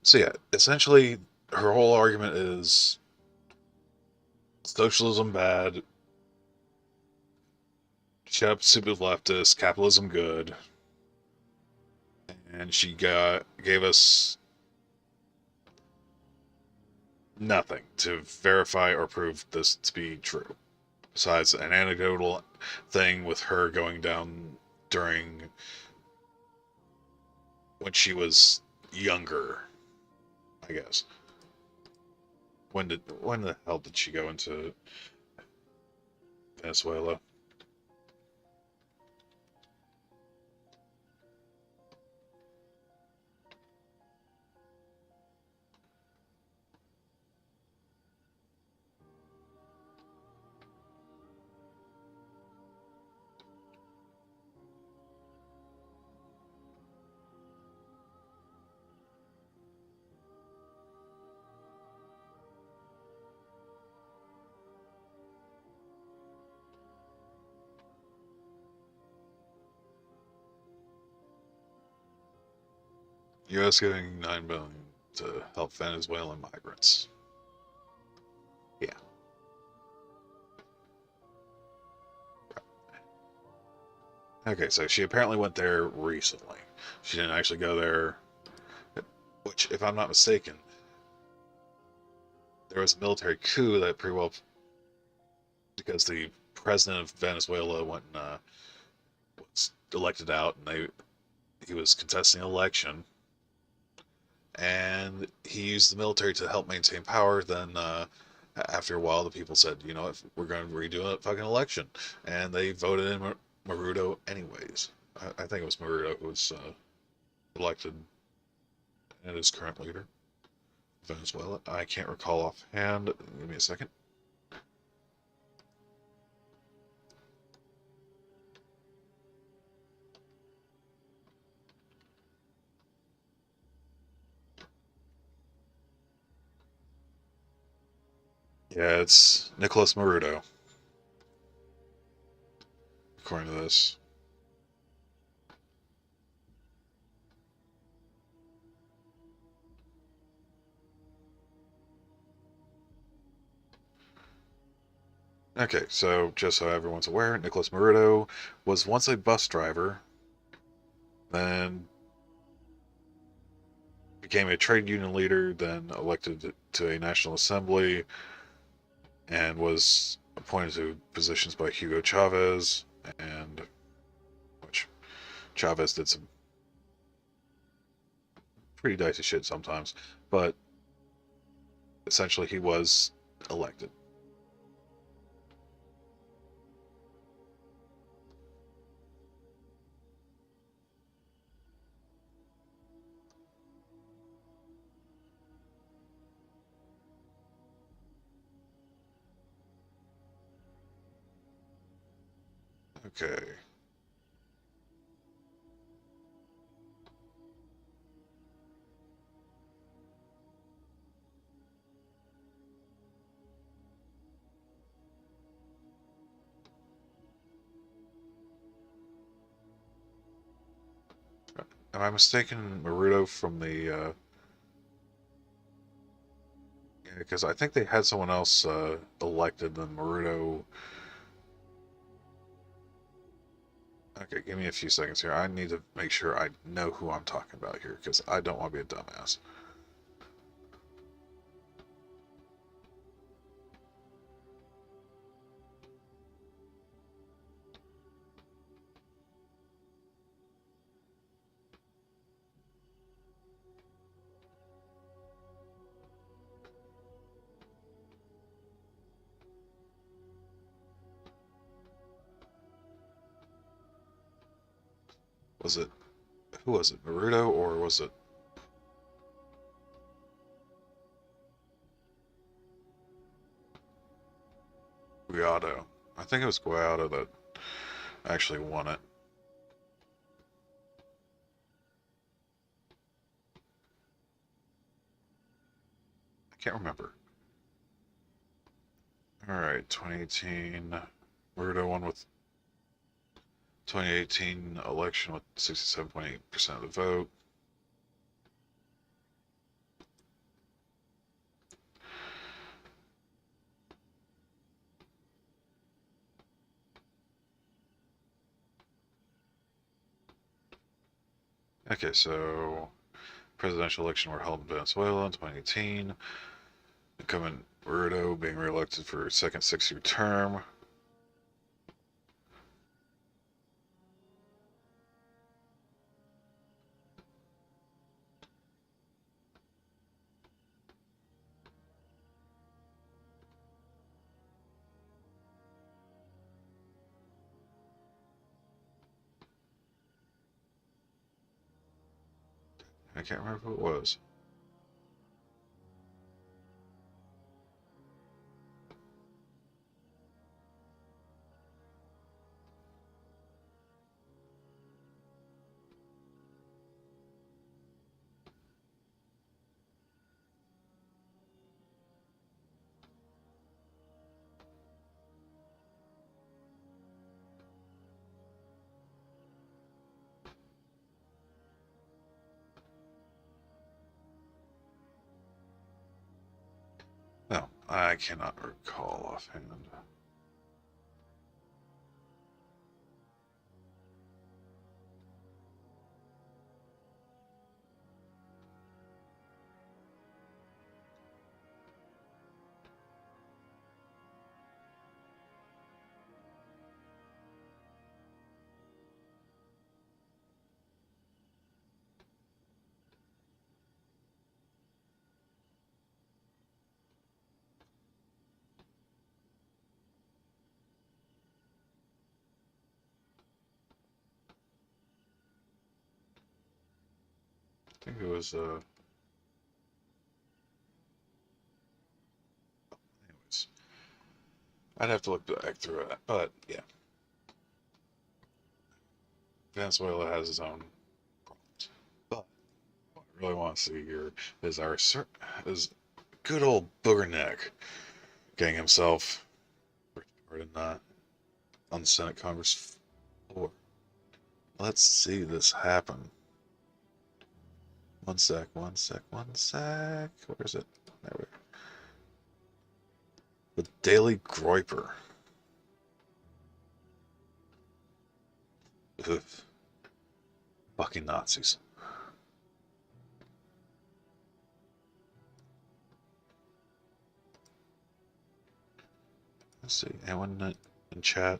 A: So yeah, essentially, her whole argument is socialism bad, shut up stupid leftists, capitalism good, and she gave us nothing to verify or prove this to be true, besides an anecdotal thing with her going down during when she was younger, I guess. When the hell did she go into Venezuela? U.S. giving $9 billion to help Venezuelan migrants. Yeah. Okay, so she apparently went there recently. She didn't actually go there, which, if I'm not mistaken, there was a military coup that pretty well, because the president of Venezuela went and was elected out, and he was contesting an election, and he used the military to help maintain power. Then after a while, the people said, you know, if we're going to redo a fucking election, and they voted in Maduro anyways. I think it was Maduro who was elected and is current leader of Venezuela. I can't recall offhand. Give me a second. Yeah, it's Nicholas Maruto, according to this. Okay, so just so everyone's aware, Nicholas Maruto was once a bus driver, then became a trade union leader, then elected to a National Assembly, and was appointed to positions by Hugo Chavez, and which Chavez did some pretty dicey shit sometimes, but essentially he was elected. Okay. Am I mistaken, Maruto from the? Yeah, because I think they had someone else elected than Maruto. Okay, give me a few seconds here. I need to make sure I know who I'm talking about here because I don't want to be a dumbass. Was it who was it? Maruto or was it Guaido? I think it was Guaido that actually won it. I can't remember. All right, 2018. Maruto won with 2018 election with 67.8% of the vote. Okay, so presidential election were held in Venezuela in 2018. Incumbent Maruto being reelected for a second 6-year term. I can't remember who it was. No, I cannot recall offhand. I think it was, anyways. I'd have to look back through it, but yeah. Venezuela has its own problems. But what I really want to see here is our is good old booger neck, getting himself recorded not on the Senate Congress floor. Let's see this happen. One sec. Where is it? There we go. The Daily Groiper. Ugh. Fucking Nazis. Let's see. Anyone in chat?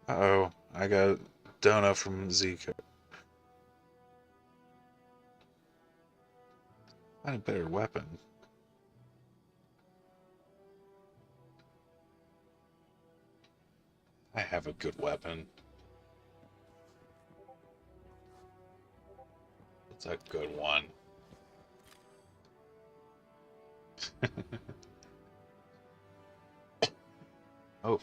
A: Uh-oh. I got a donut from Zika. Find a better weapon. I have a good weapon. It's a good one. Oh.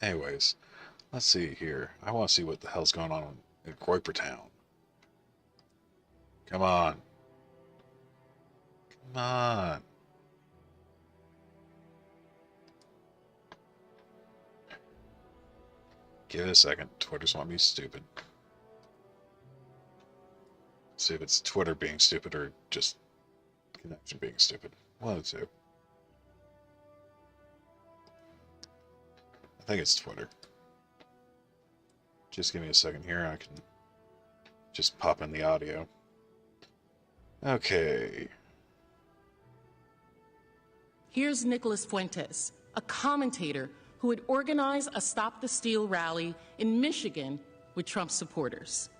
A: Anyways, let's see here. I want to see what the hell's going on in Groiper Town. Come on. Come on. Give it a second. Twitter's want me stupid. See if it's Twitter being stupid or just connection being stupid. One of the two. I think it's Twitter. Just give me a second here. I can just pop in the audio. Okay.
F: Here's Nicholas Fuentes, a commentator who had organized a Stop the Steal rally in Michigan with Trump supporters.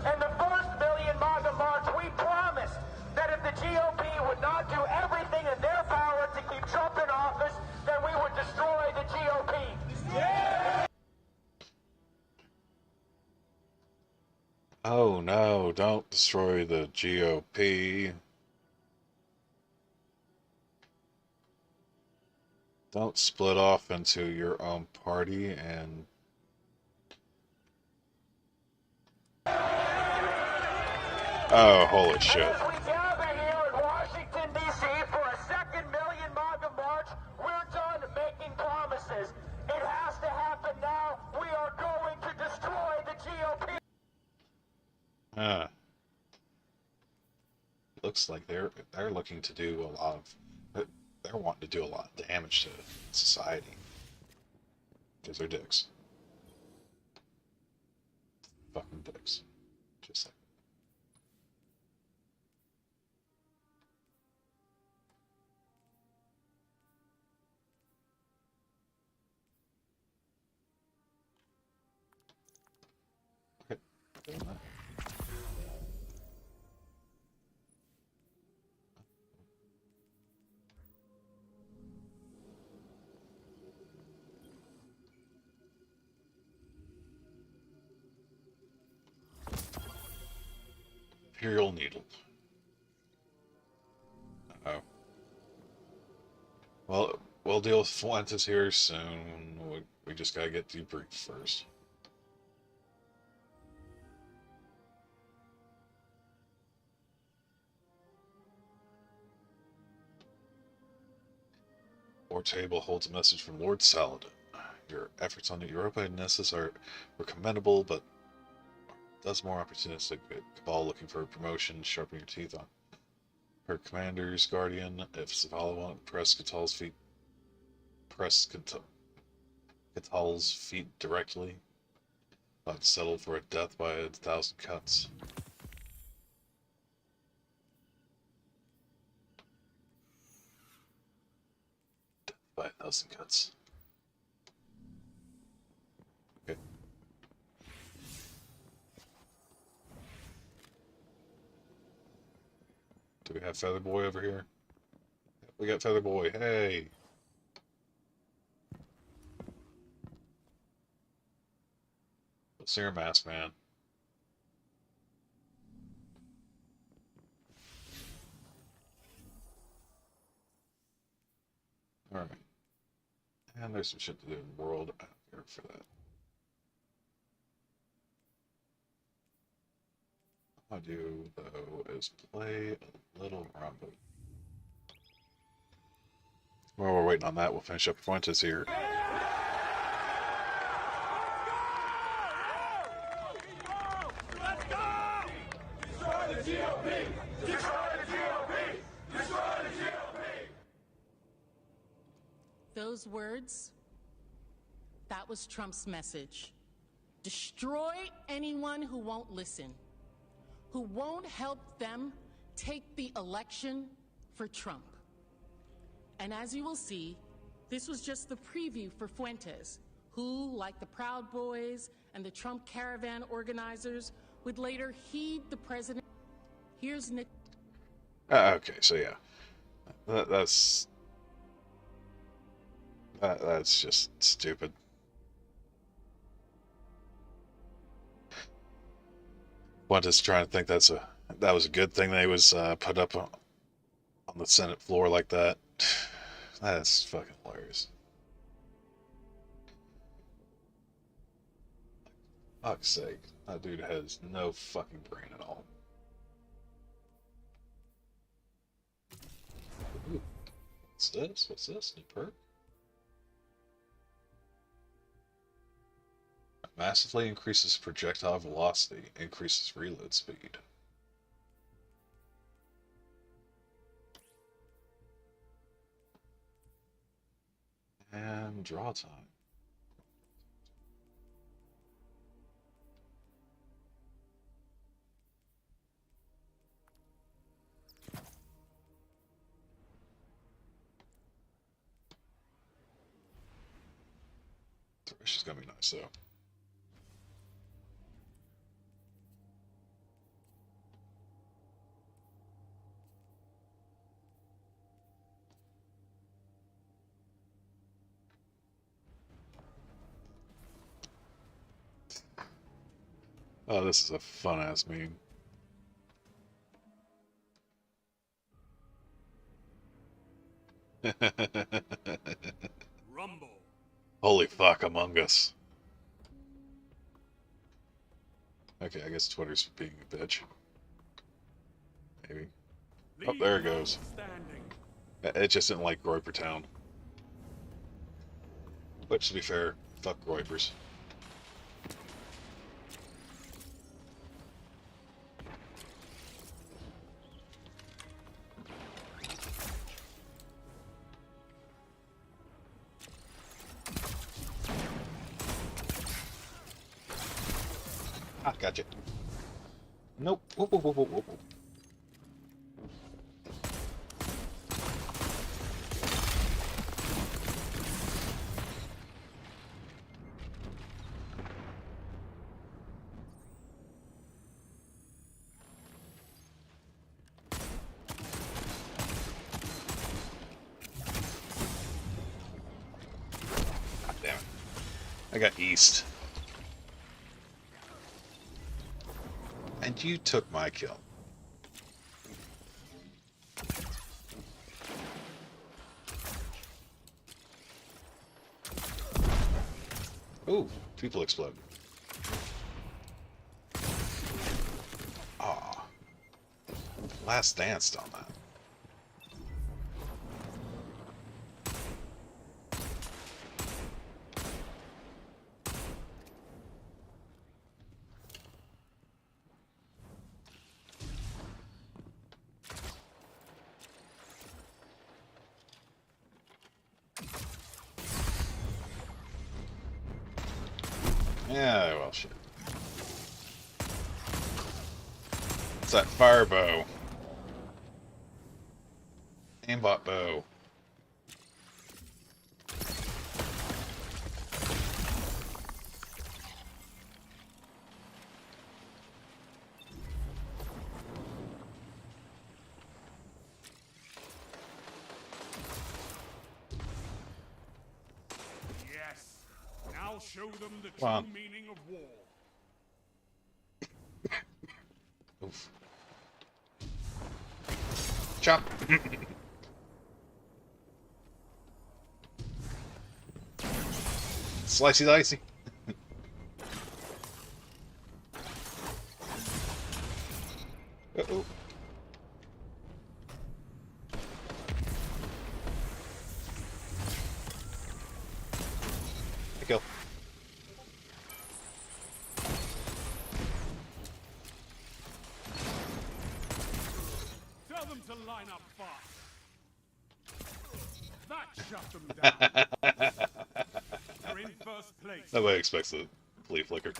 G: And the first Million MAGA March, we promised that if the GOP would not do everything in their power to keep Trump in office, then we would destroy the GOP. Yeah!
A: Oh no, don't destroy the GOP. Don't split off into your own party and... Oh, holy shit.
G: As we gather here in Washington, D.C. for a second Million MAGA March, we're done making promises. It has to happen now. We are going to destroy the GOP.
A: Looks like they're looking to do a lot of... They're wanting to do a lot of damage to society. Because they're dicks. Fucking dicks. Just like... Okay. Doing that. Imperial Needle. Uh-oh. Well, we'll deal with Fuentes here soon. We just gotta get debriefed first. Our table holds a message from Lord Saladin. Your efforts on the Europa Nessus were commendable, but does more opportunistic. Cabal looking for a promotion, sharpen your teeth on her commander's guardian. If Zavala won't press Catal's feet directly, but settle for a death by 1,000 cuts. Death by 1,000 cuts. Okay. Do we have Feather Boy over here? We got Feather Boy. Hey. see your mask, man. Alright. And there's some shit to do in the world. I'm here for that. What I do, though, is play a little rumble. While we're waiting on that, we'll finish up Fuentes here.
G: Let's go! Destroy the GOP! Destroy the GOP! Destroy the GOP!
F: Those words, that was Trump's message. Destroy anyone who won't listen, who won't help them take the election for Trump. And as you will see, this was just the preview for Fuentes, who, like the Proud Boys and the Trump caravan organizers, would later heed the president. Here's Nick.
A: Okay, so yeah. That's just stupid. Fuentes trying to think that was a good thing that he was put up on the Senate floor like that. That's fucking hilarious. Fuck's sake, that dude has no fucking brain at all. Ooh, what's this? What's this? New perk? Massively increases projectile velocity, increases reload speed. And draw time. Thresh is gonna be nice though. Oh, this is a fun-ass meme.
H: Rumble.
A: Holy fuck, Among Us. Okay, I guess Twitter's being a bitch. Maybe. Oh, there it goes. It just didn't like Groiper Town. Which, to be fair, fuck Groipers. Ah, gotcha. Nope. Whoop, whoop, whoop, whoop, whoop, whoop. God damn it. I got East. And you took my kill. Ooh, people explode. Aw. Last danced on that. Yeah, well, shit. It's that fire bow. Aimbot bow.
H: Yes. Now show them the
A: Come on.
H: true meaning of war.
A: Oof. Chop. Slicey dicey. Uh-oh. I kill.
H: Tell them to line up fast. That shut them down. They're in first place.
A: Nobody expects a flea flicker.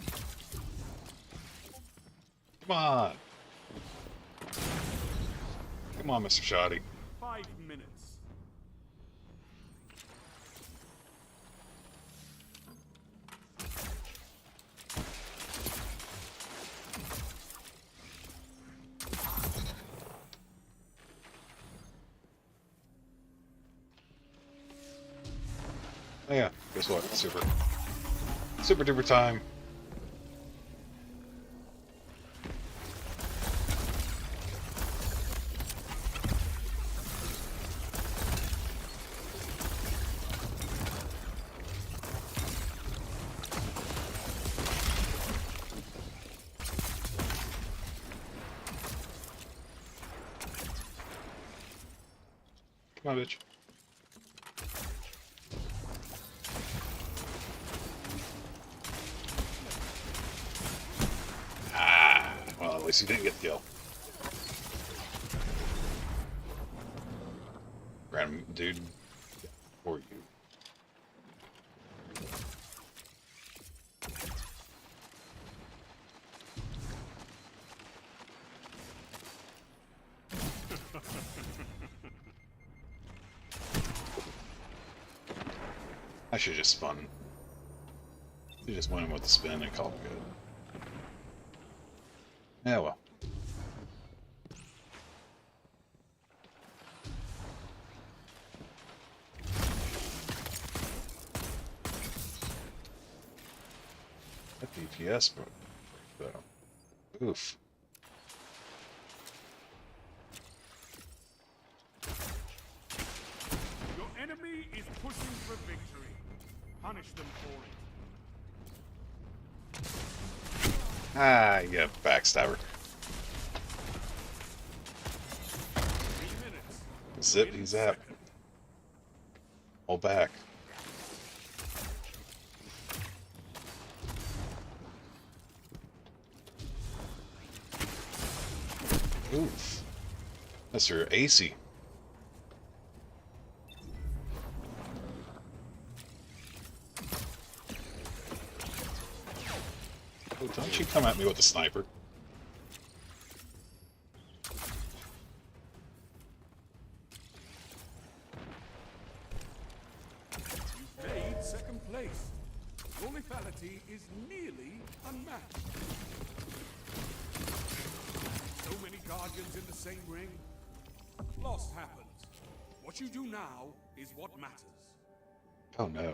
A: Come on. Come on, Mr. Shoddy.
H: 5 minutes.
A: Oh yeah, guess what? Super duper time. Come on, bitch. Well, at least you didn't get the kill. Random dude for you. I should just spun. You just went in with the spin and called it good. Yeah, well. That DPS, bro. Oof.
H: Your enemy is pushing for victory. Punish them for it.
A: Ah, yeah, backstabber.
H: 3 minutes.
A: Zippy zap. Hold back. Oof. Mr. AC. Oh, don't you come at me with a sniper.
H: You've made second place. Your lethality is nearly unmatched. So many guardians in the same ring. Loss happens. What you do now is what matters.
A: Oh no.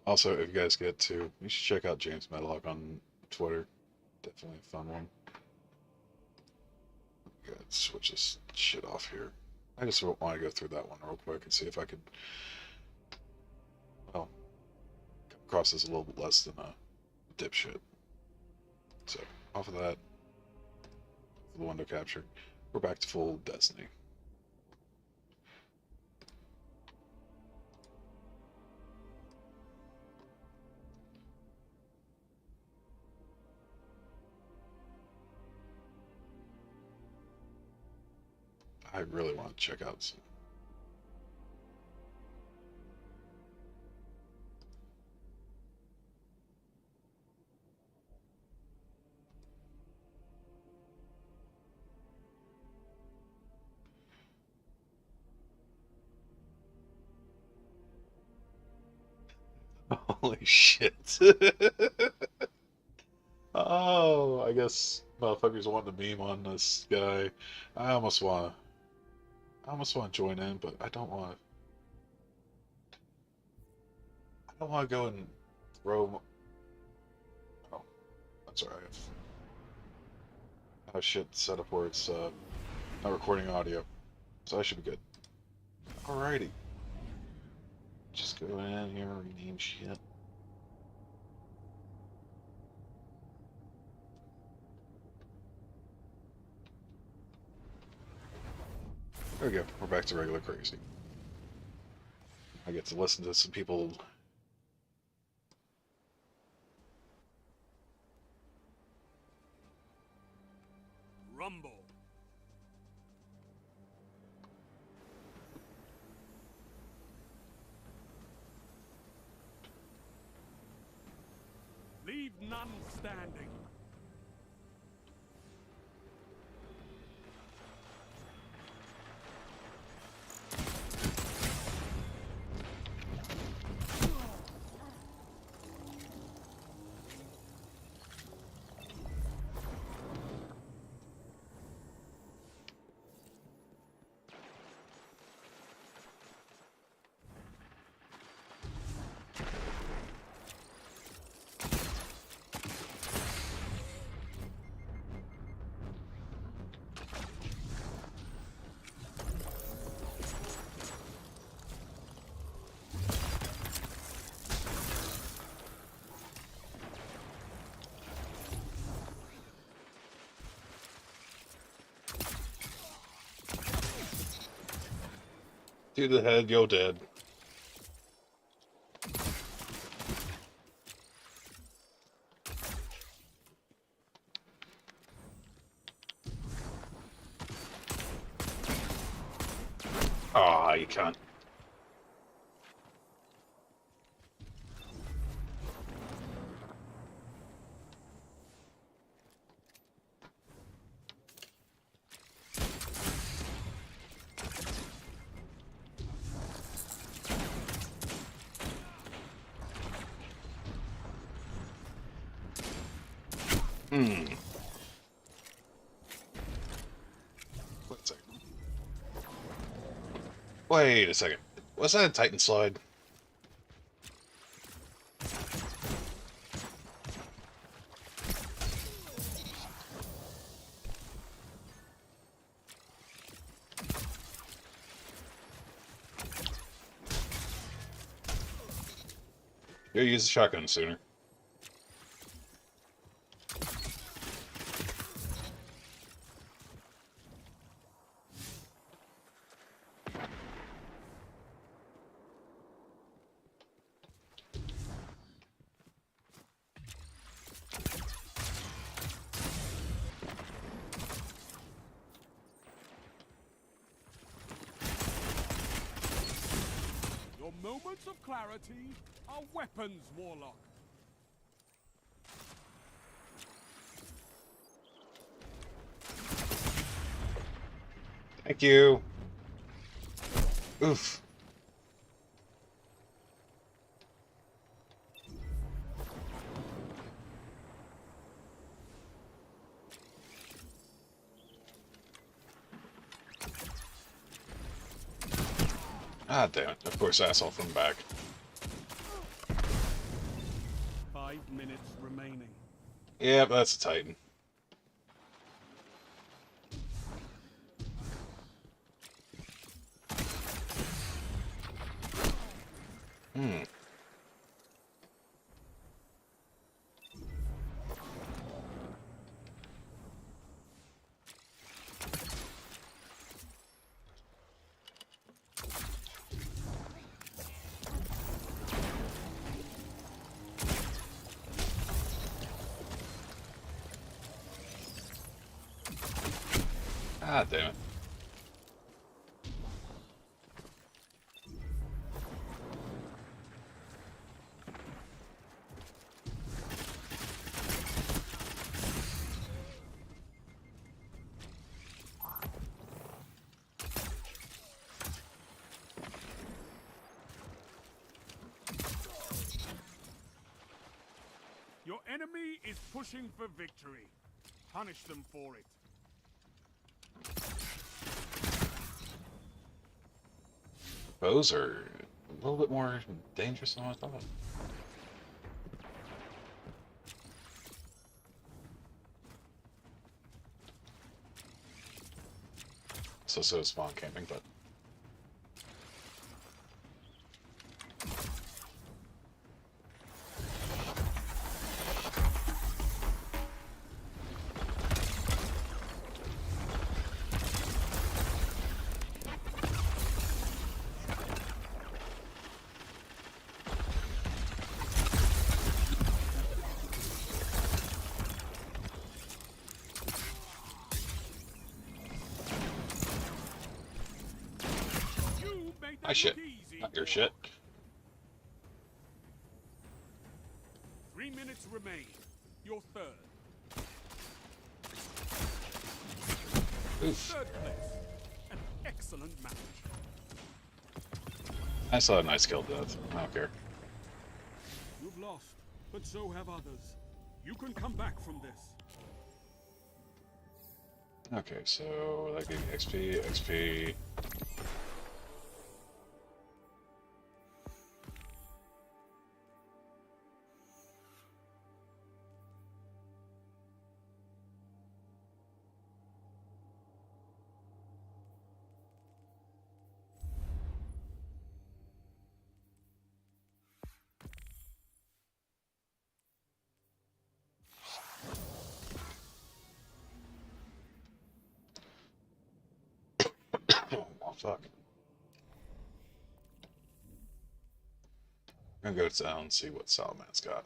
A: Also, if you guys get to, you should check out James Medlock on Twitter. Definitely a fun one. Gotta switch this shit off here. I just want to go through that one real quick and see if I could, well, come across as a little bit less than a dipshit. So, off of that, the window capture, we're back to full Destiny. I really want to check out some. Holy shit. Oh, I guess motherfuckers want to meme on this guy. I almost want to join in, but I don't want. I don't want to go and throw. Oh, I'm sorry. I have shit set up where it's not recording audio, so I should be good. Alrighty. Just go in here and rename shit. There we go. We're back to regular crazy. I get to listen to some people.
H: Rumble. Leave none standing.
A: To the head, you're dead. Ah, you can't. Hmm. Wait a second. Wait a second. Was that a Titan slide? You'll use the shotgun sooner.
H: Your moments of clarity are weapons, Warlock.
A: Thank you. Oof. Ah, damn it. Of course, asshole from the back.
H: 5 minutes remaining.
A: Yep, that's a Titan. Hmm. Ah, damn it.
H: enemy is pushing for victory. Punish them for it.
A: Bows are a little bit more dangerous than I thought. So is spawn camping, but
H: You made
A: my
H: that
A: shit,
H: look easy.
A: not your shit.
H: 3 minutes remain. Your third.
A: Oof.
H: Third place. An excellent match.
A: I saw a nice kill death. I don't care.
H: You've lost, but so have others. You can come back from this.
A: Okay, so that gave me XP, XP. Oh, fuck. I'm gonna go down and see what Salaman's got.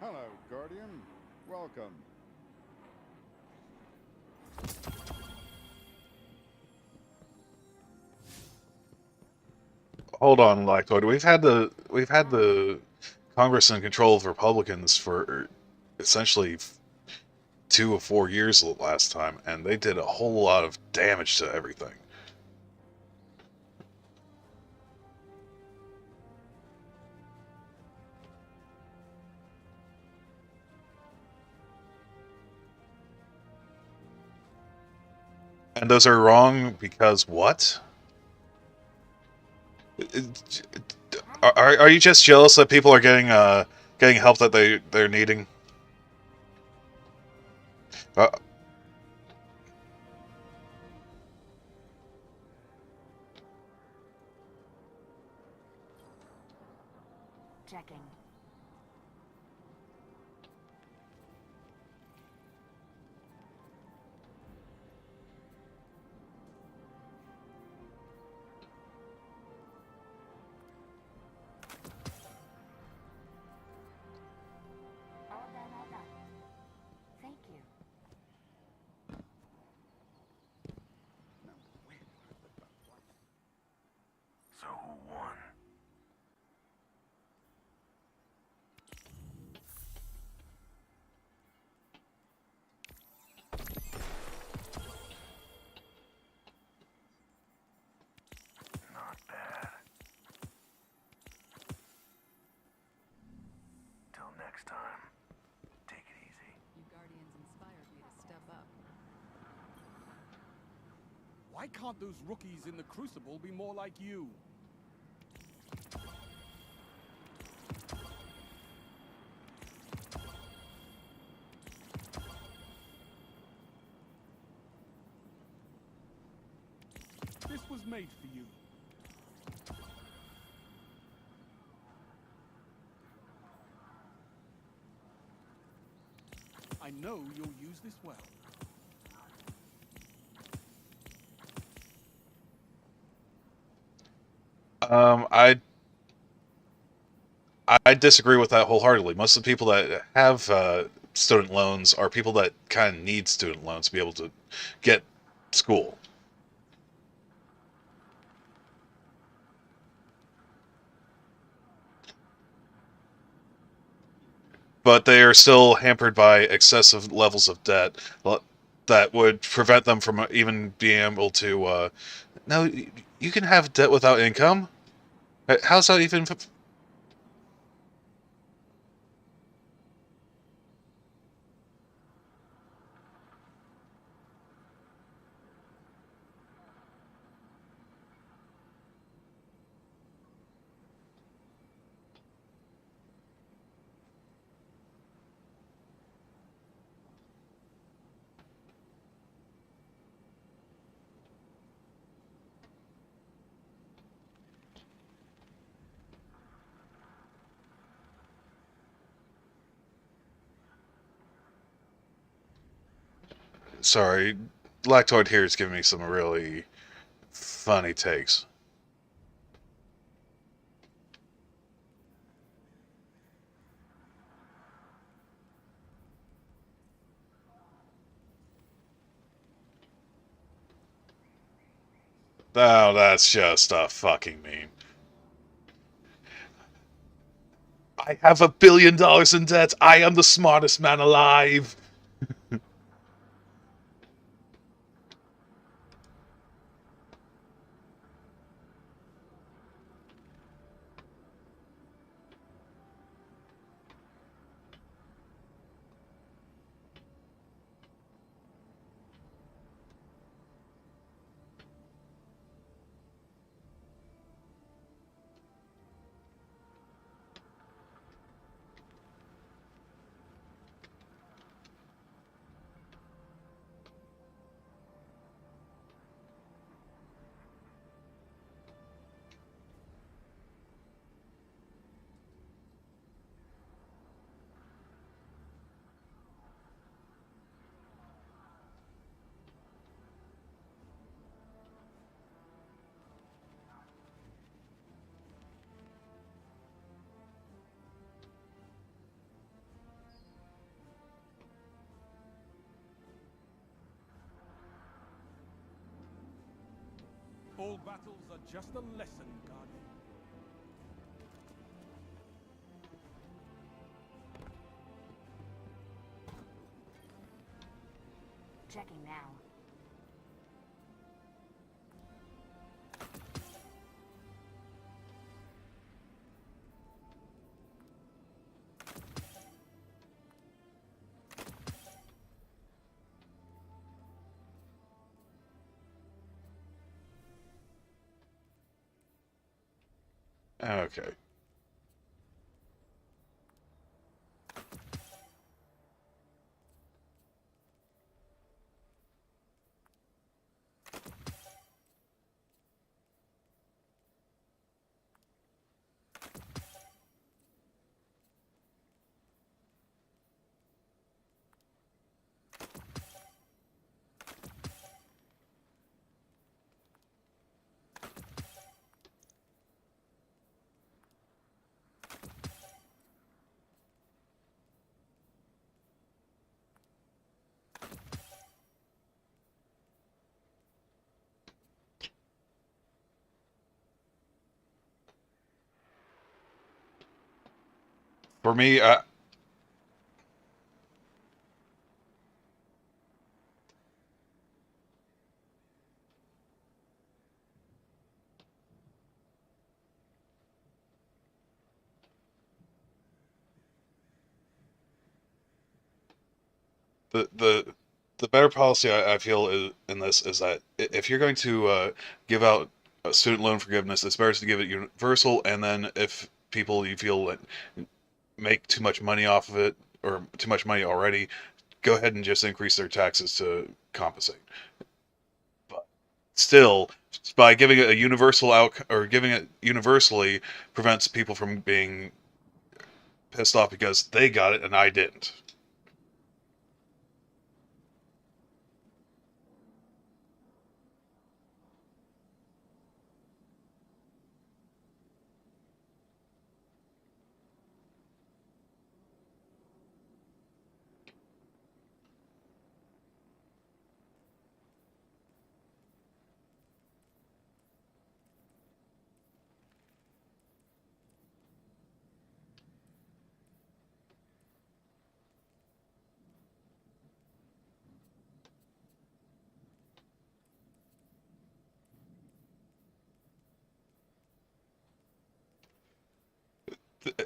I: Hello, Guardian. Welcome.
A: Hold on, Lactoid. We've had the Congress in control of Republicans for essentially 2 or 4 years the last time, and they did a whole lot of damage to everything. And those are wrong because what? Are you just jealous that people are getting help that they're needing? Uh,
B: Checking. All done, all done. Thank you.
C: So who won? Not bad.
H: Why can't those rookies in the Crucible be more like you? This was made for you. I know you'll use this well.
A: Um, I I disagree with that wholeheartedly. Most of the people that have student loans are people that kind of need student loans to be able to get school. But they are still hampered by excessive levels of debt that would prevent them from even being able to. No, you can have debt without income. How's that even? Sorry, Lactoid here is giving me some really funny takes. Oh, that's just a fucking meme. I have $1 billion in debt. I am the smartest man alive.
H: All battles are just a lesson, Guardian.
E: Checking now.
A: Okay. For me, the The better policy I feel in this is that if you're going to give out a student loan forgiveness, it's better to give it universal, and then if people you feel that make too much money off of it or too much money already, go ahead and just increase their taxes to compensate. But still, by giving it a universal out or giving it universally prevents people from being pissed off because they got it and I didn't.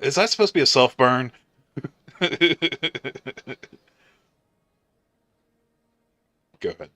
A: Is that supposed to be a self burn? Go ahead.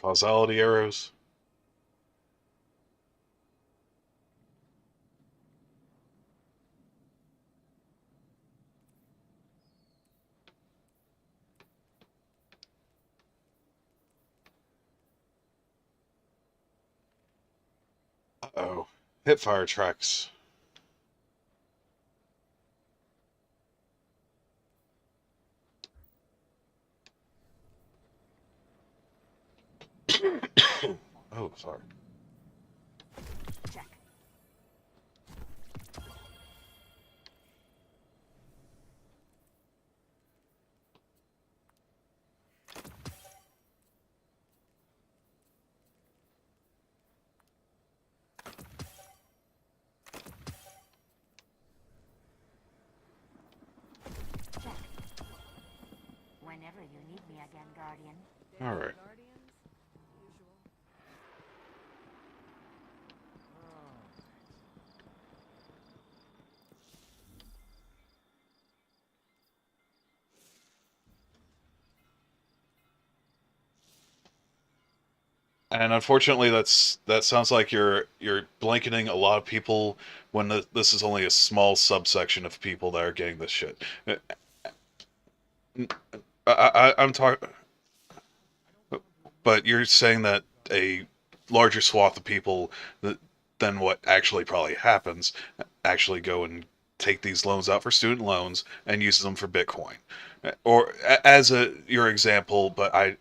A: Causality arrows. Uh-oh. Hipfire tracks. Oh, sorry.
E: Check. Check. Whenever you need me again, Guardian.
A: All right. And unfortunately, that sounds like you're blanketing a lot of people when this is only a small subsection of people that are getting this shit. I'm talking, but you're saying that a larger swath of people than what actually probably happens actually go and take these loans out for student loans and use them for Bitcoin, or as a your example. But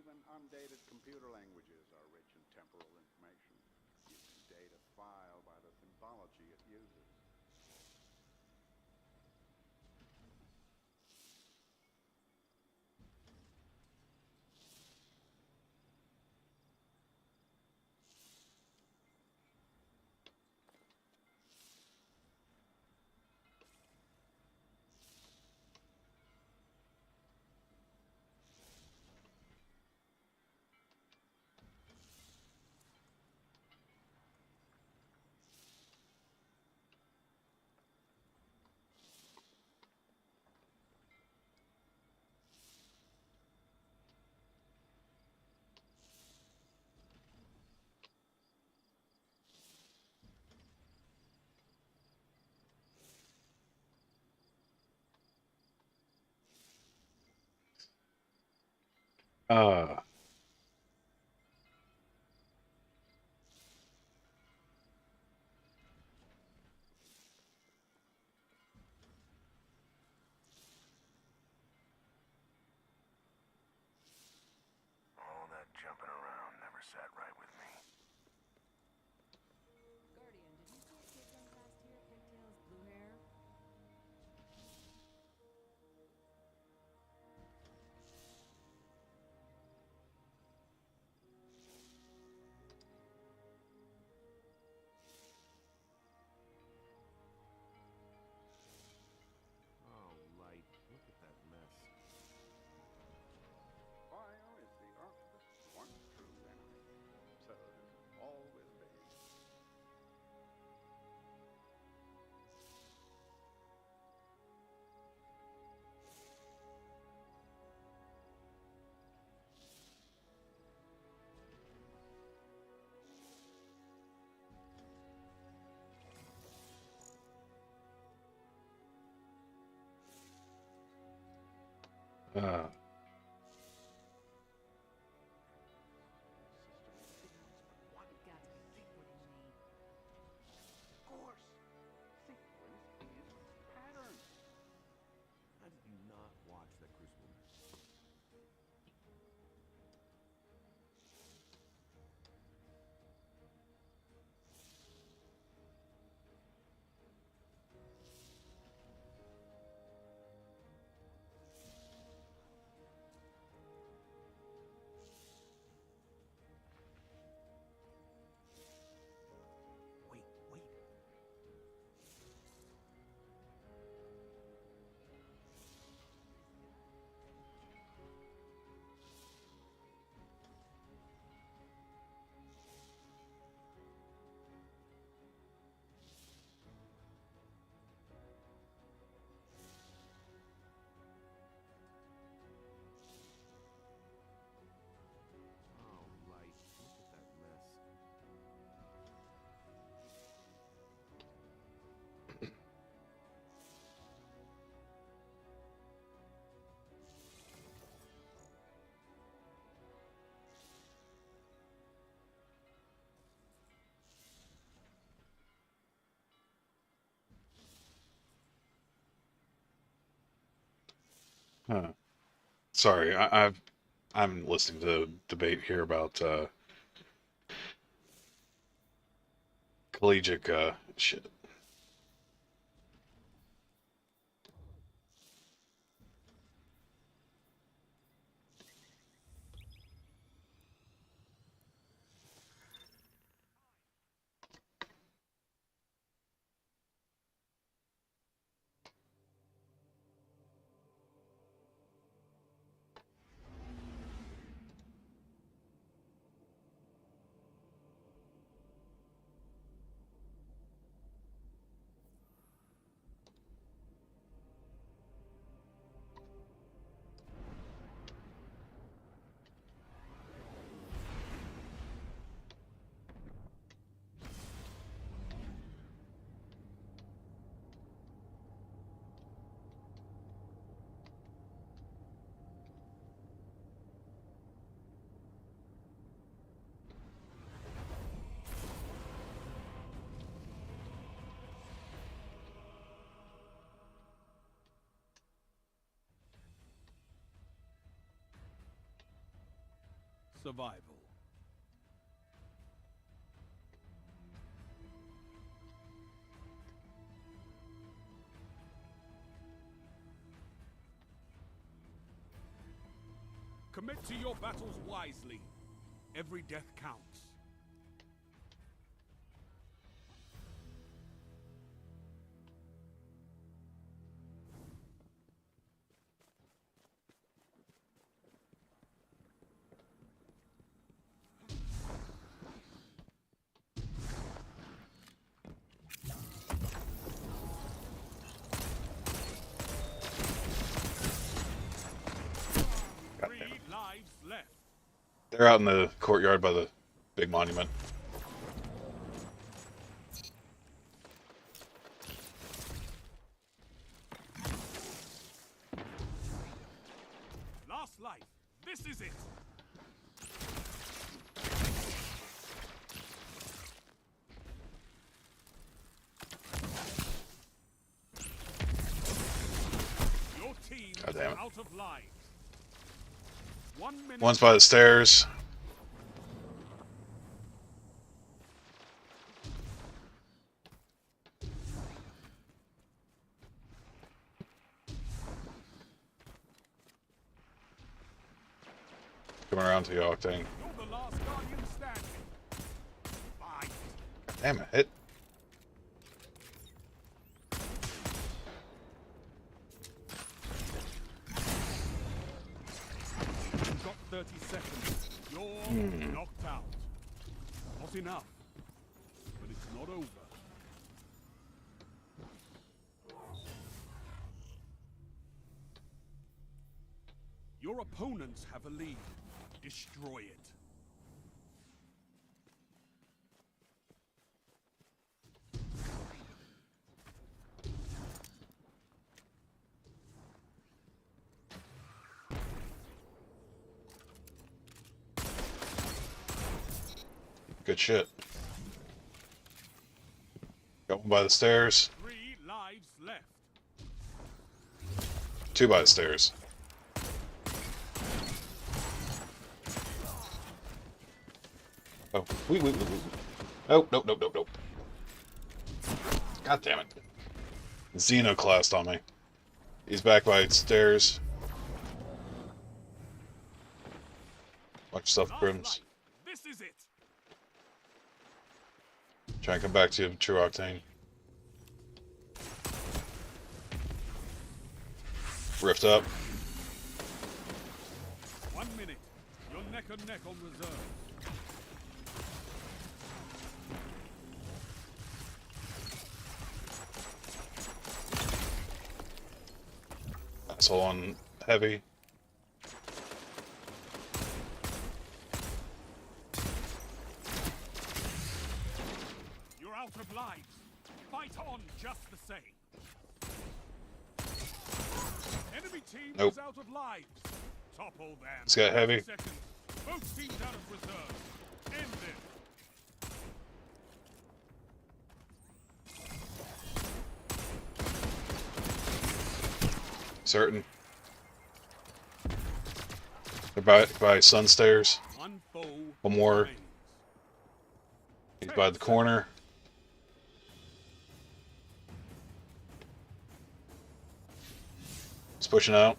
I: Even undated computer languages are rich in temporal information. You can date a file by the symbology it uses.
A: Uh,
C: All that jumping around never sat right with me.
J: Guardian, did you see a kid run past here, pigtails, blue hair?
K: Oh, light. Look at that mess.
I: Fire is the archivist's one true enemy. So this all will be.
A: uh,
J: You've got to be kidding me.
I: Of course, sequence is pattern.
K: How did you not watch that crucible mess? Wait, wait. Oh, light. Look at that mess.
A: huh. Sorry, I'm listening to debate here about collegiate shit.
H: survival. Commit to your battles wisely. Every death counts.
A: They're out in the courtyard by the big monument.
H: Last life. This is it. Your team is out of lives. 1 minute.
A: One's by the stairs. Coming around to the octane.
H: You're the last guardian standing. Bye.
A: God damn it, hit.
H: You've got 30 seconds. You're knocked out. Not enough. But it's not over. Your opponents have a lead. Destroy it.
A: Good shit. Got one by the stairs.
H: 3 lives left.
A: 2 by the stairs. Oh, wait. Oh, nope. God damn it. Xenoclast on me. He's back by the stairs. Watch yourself, Brims.
H: This is it.
A: Try and come back to True Octane. Rift up.
H: 1 minute. You're neck and neck on reserve.
A: Asshole on heavy.
H: You're out of lives. Fight on just the same. Enemy team
A: Nope.
H: is out of lives. Topple them.
A: It's got heavy.
H: 30 seconds. Both teams out of reserve. End it.
A: Certain. They're by Sun Stairs.
H: One foe.
A: One more.
H: remains.
A: He's by the corner. He's pushing out.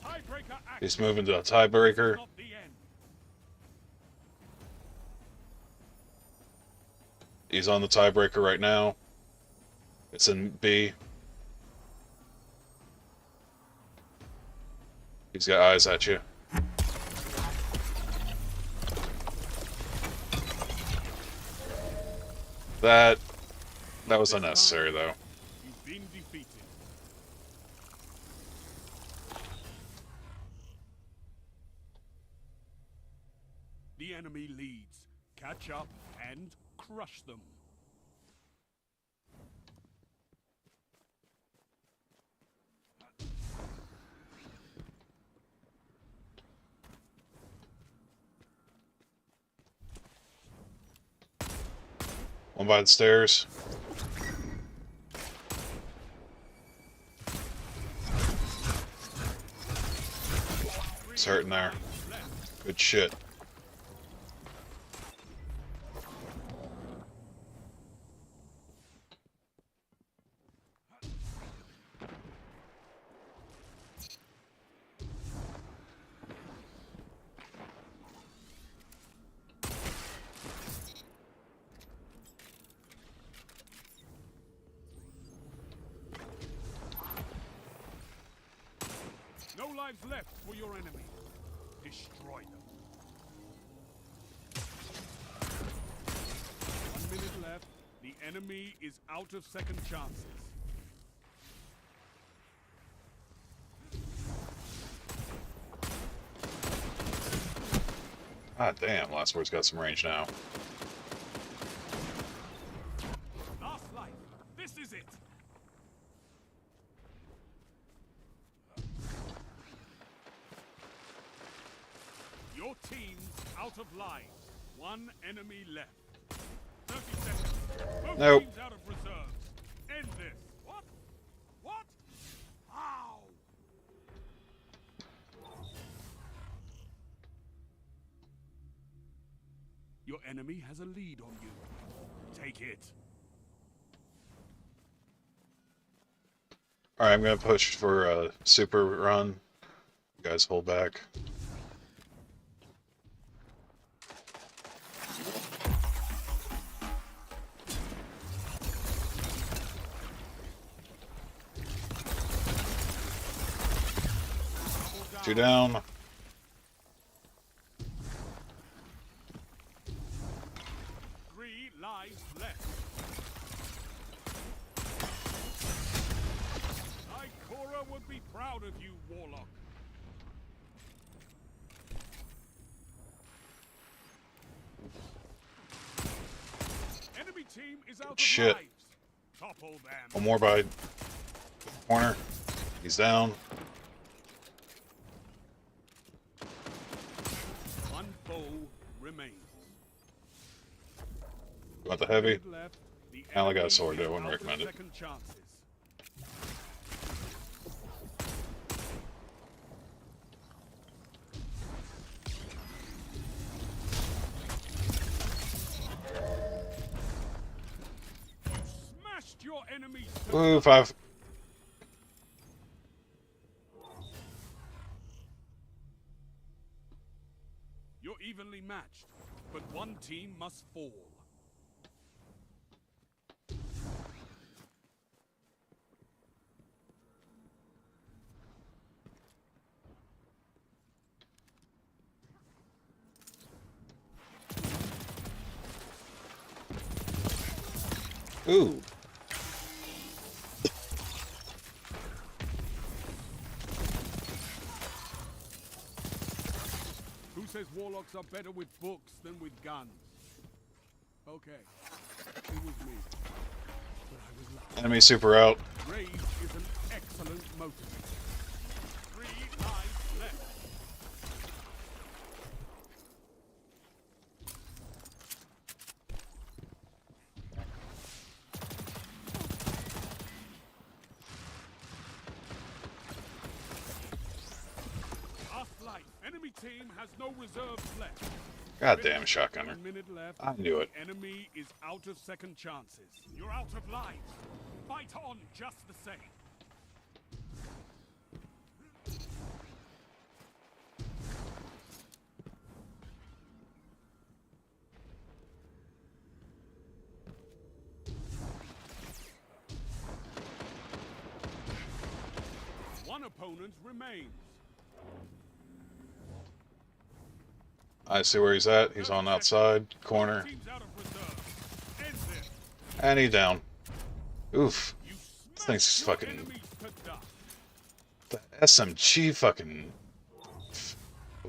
H: Tiebreaker
A: He's
H: action.
A: moving to a tiebreaker.
H: Not the end.
A: He's on the tiebreaker right now. It's in B. He's got eyes at you. That was unnecessary though.
H: You've been defeated. The enemy leads. Catch up and crush them.
A: One by the stairs. It's hurting there. Good shit.
H: No lives left for your enemy. Destroy them. 1 minute left. The enemy is out of second chances.
A: Ah, damn. Last word's got some range now.
H: Last life. This is it. Your team's out of lives. One enemy left. 30 seconds. Both
A: Nope.
H: teams out of reserves. End this. What? What? How? Your enemy has a lead on you. Take it.
A: Alright, I'm gonna push for a super run. You guys hold back. Two down.
H: Three lives left. Ikora would be proud of you, Warlock. Enemy team is out
A: Shit.
H: of lives. Topple them.
A: One more by corner. He's down.
H: One foe remains.
A: You want the heavy?
H: Left. The
A: I only got a
H: enemy
A: sword,
H: is
A: I wouldn't
H: out of
A: recommend it.
H: second chances. Smashed your enemies.
A: Ooh, 5.
H: You're evenly matched, but one team must fall.
A: Ooh.
H: Who says warlocks are better with books than with guns? Okay, it was me. But I was lying.
A: Enemy super out.
H: Rage is an excellent motivator. 3 lives left. Last life. Enemy team has no reserves left.
A: Goddamn shotgunner.
H: 1 minute left.
A: I knew it.
H: The enemy is out of second chances. You're out of lives. Fight on just the same. One opponent remains.
A: I see where he's at. He's on outside corner.
H: Team's out of reserve. End this.
A: And he's down. Oof.
H: You
A: This thing's
H: smashed your
A: fucking...
H: enemies to dust.
A: The SMG fucking...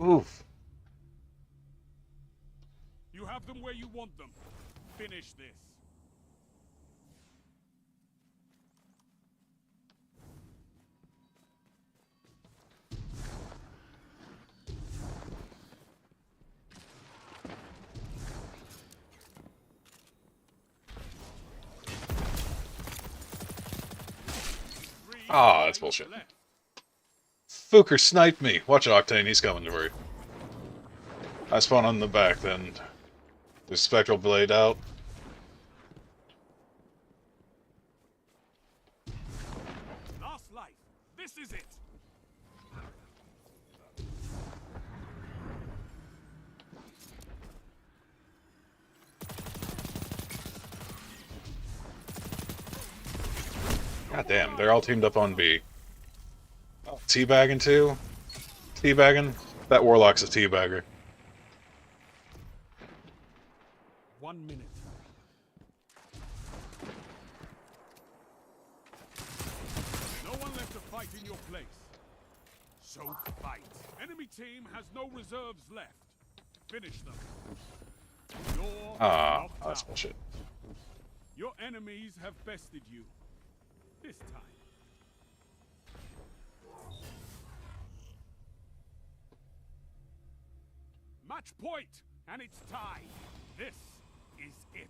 A: Oof.
H: You have them where you want them. Finish this.
A: Ah, that's bullshit.
H: 3
A: Fuker sniped me. Watch Octane, he's coming to me. I spawn on the back, then there's Spectral Blade out.
H: Last life. This is it.
A: God damn, they're all teamed up on B. Oh, teabagging too? Teabagging? That Warlock's a teabagger.
H: 1 minute. No one left to fight in your place. So fight. Enemy team has no reserves left. Finish them. You're knocked
A: That's
H: out.
A: bullshit.
H: Your enemies have bested you. This time. Match point, and it's tied. This is it.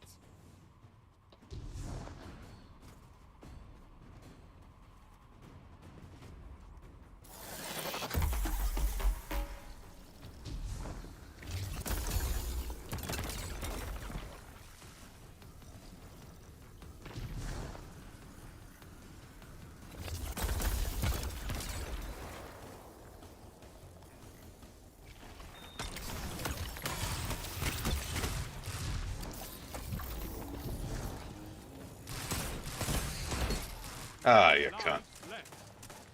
A: Ah, you cunt.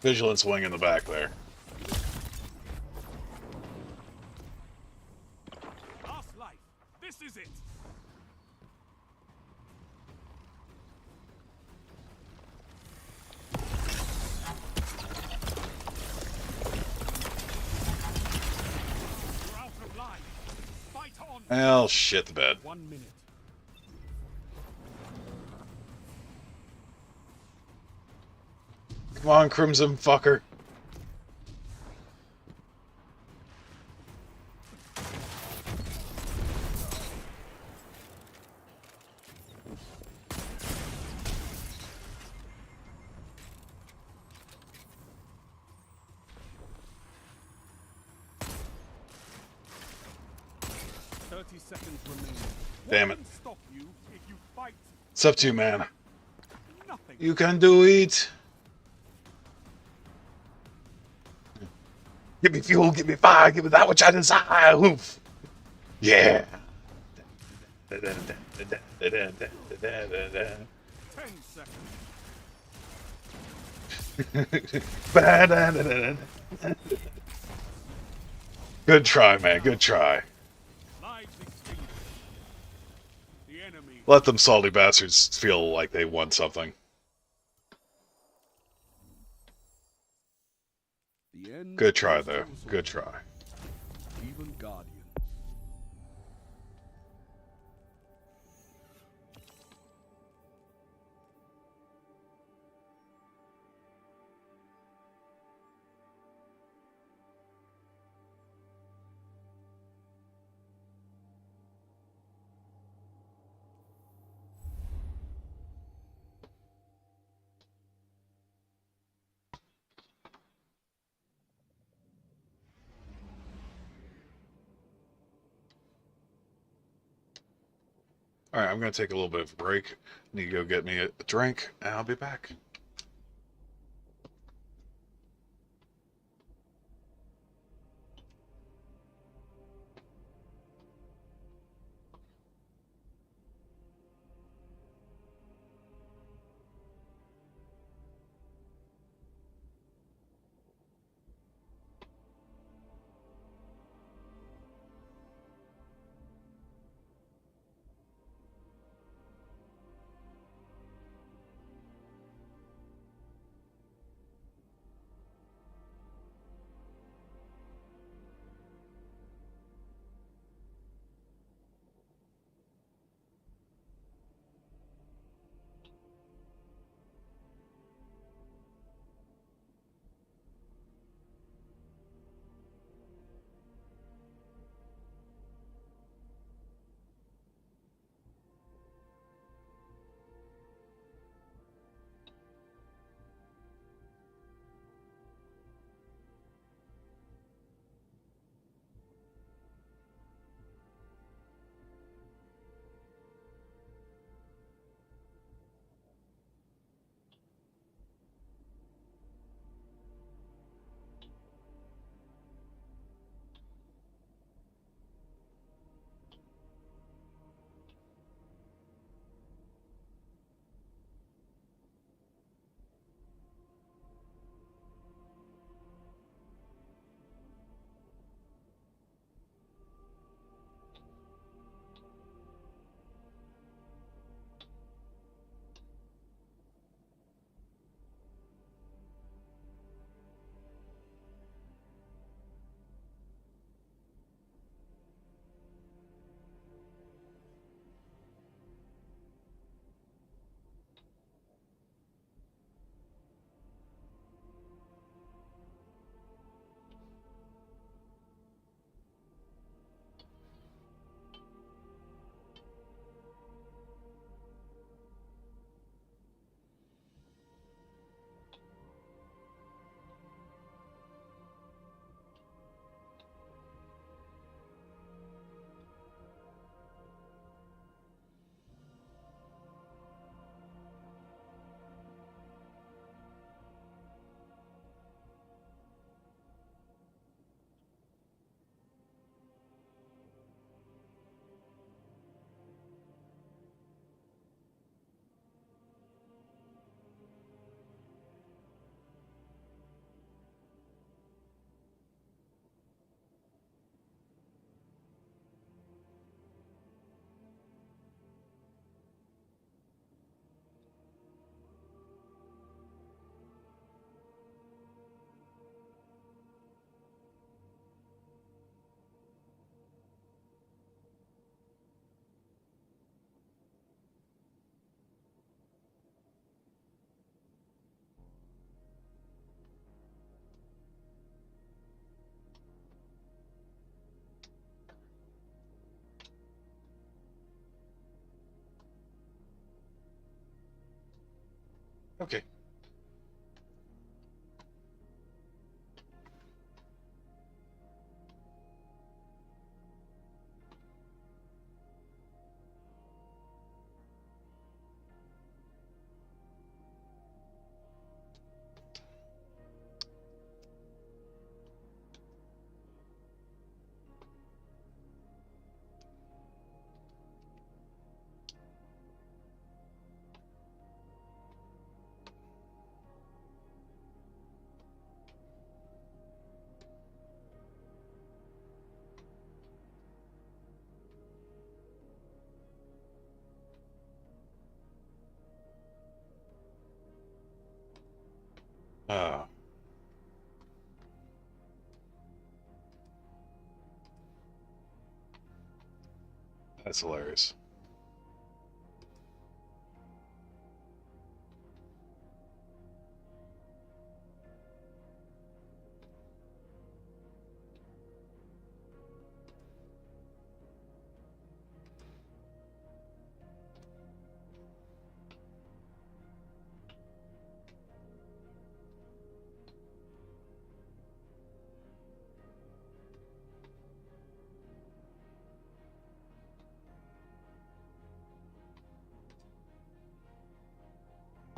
A: Vigilance wing in the back there.
H: Last life. This is it. You're out of line. Fight on.
A: Well, shit the bed.
H: 1 minute.
A: Come on, Crimson fucker.
H: Seconds remaining.
A: Damn it.
H: What can stop you if you fight?
A: It's up to you, man.
H: Nothing.
A: You can do it. Give me fuel, give me fire, give me that which I desire. Oof. Yeah.
H: 10 seconds.
A: Good try, man. Good try.
H: Lives extinguished. The enemy.
A: Let them salty bastards feel like they won something.
H: The end
A: Good try,
H: is
A: though.
H: close.
A: Good try.
H: Even Guardians.
A: Alright, I'm going to take a little bit of a break. Need to go get me a drink, and I'll be back. Okay. Ah, that's hilarious.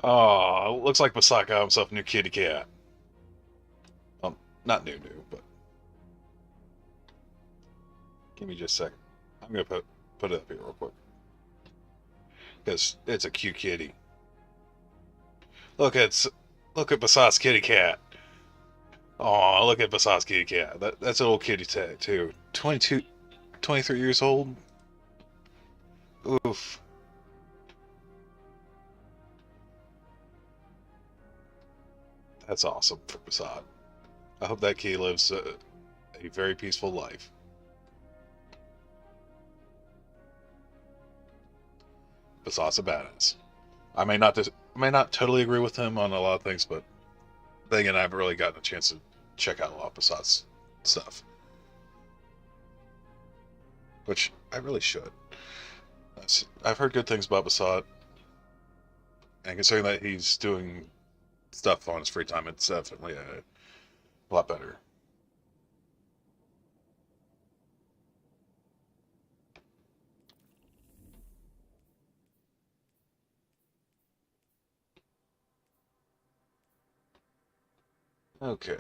A: Oh, looks like Masaka got himself a new kitty cat. Not new, but give me just a second. I'm gonna put it up here real quick because it's a cute kitty. Look at Basat's kitty cat. Oh, look at Basat's kitty cat. That's an old kitty cat too. 22, 23 years old. Oof. That's awesome for Basat. I hope that kitty lives a very peaceful life. Basat's a badass. I may not totally agree with him on a lot of things, but then again, I haven't really gotten a chance to check out a lot of Basat's stuff, which I really should. I've heard good things about Basat, and considering that he's doing stuff on his free time, it's definitely a lot better. Okay.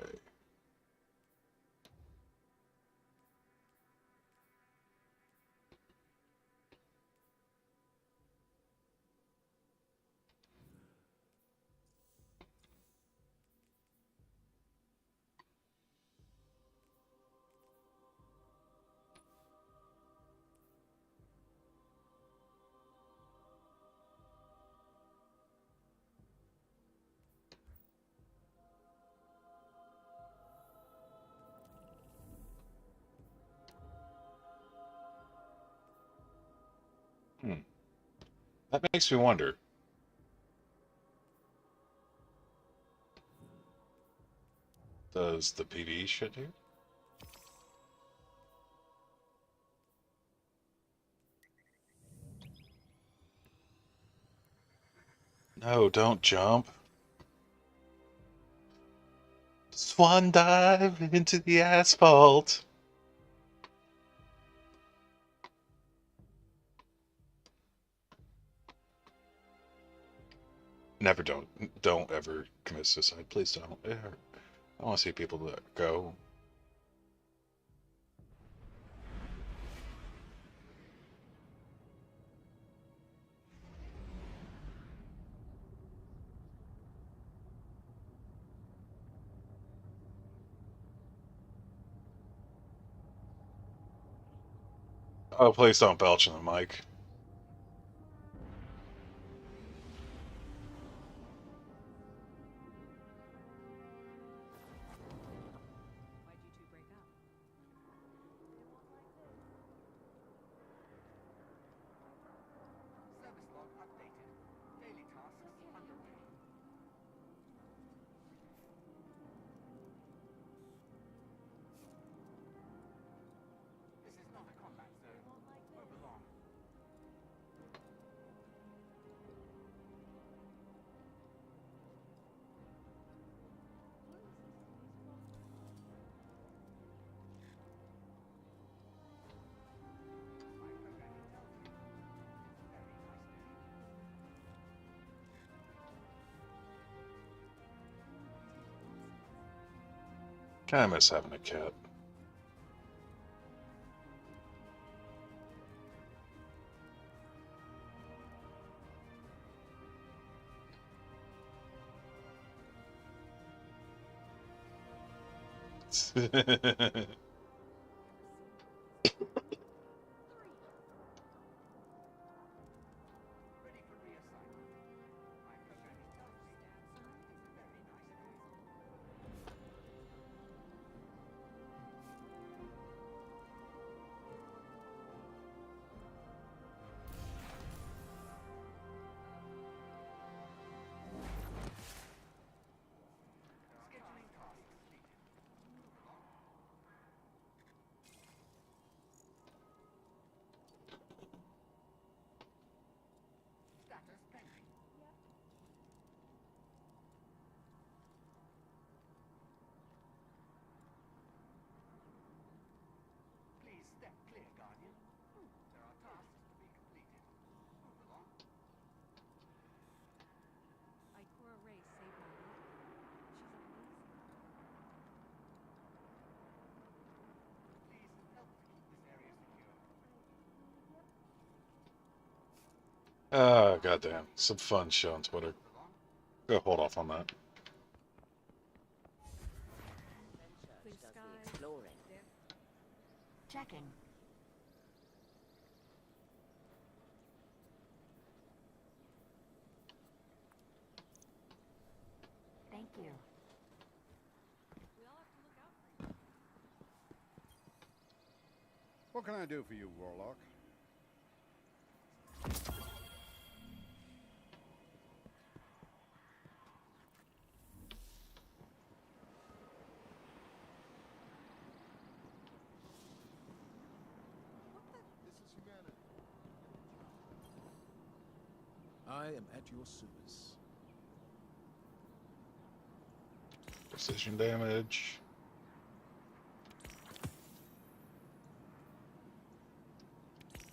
A: Hmm. That makes me wonder. Does the PvE shit here? No, don't jump. Swan dive into the asphalt. Never don't ever commit suicide. Please don't. I want to see people that go. Oh, please don't belch in the mic.
J: Why'd you two break up? It was like this.
G: Service log updated. Daily tasks underway. This is not a combat zone.
J: It won't like this.
G: Move along.
A: I miss having a cat.
G: Please step clear, Guardian. There are tasks to be completed. Move along.
J: Ikora Ray saved my life. She's amazing.
G: Please help to keep this area secure.
A: Ah, goddamn. Some fun show on Twitter. Go hold off on that.
J: Blue skies. There.
E: Checking. Thank you.
J: We all have to look out for you.
I: What can I do for you, Warlock?
K: This is humanity. I am at your service.
A: Precision damage.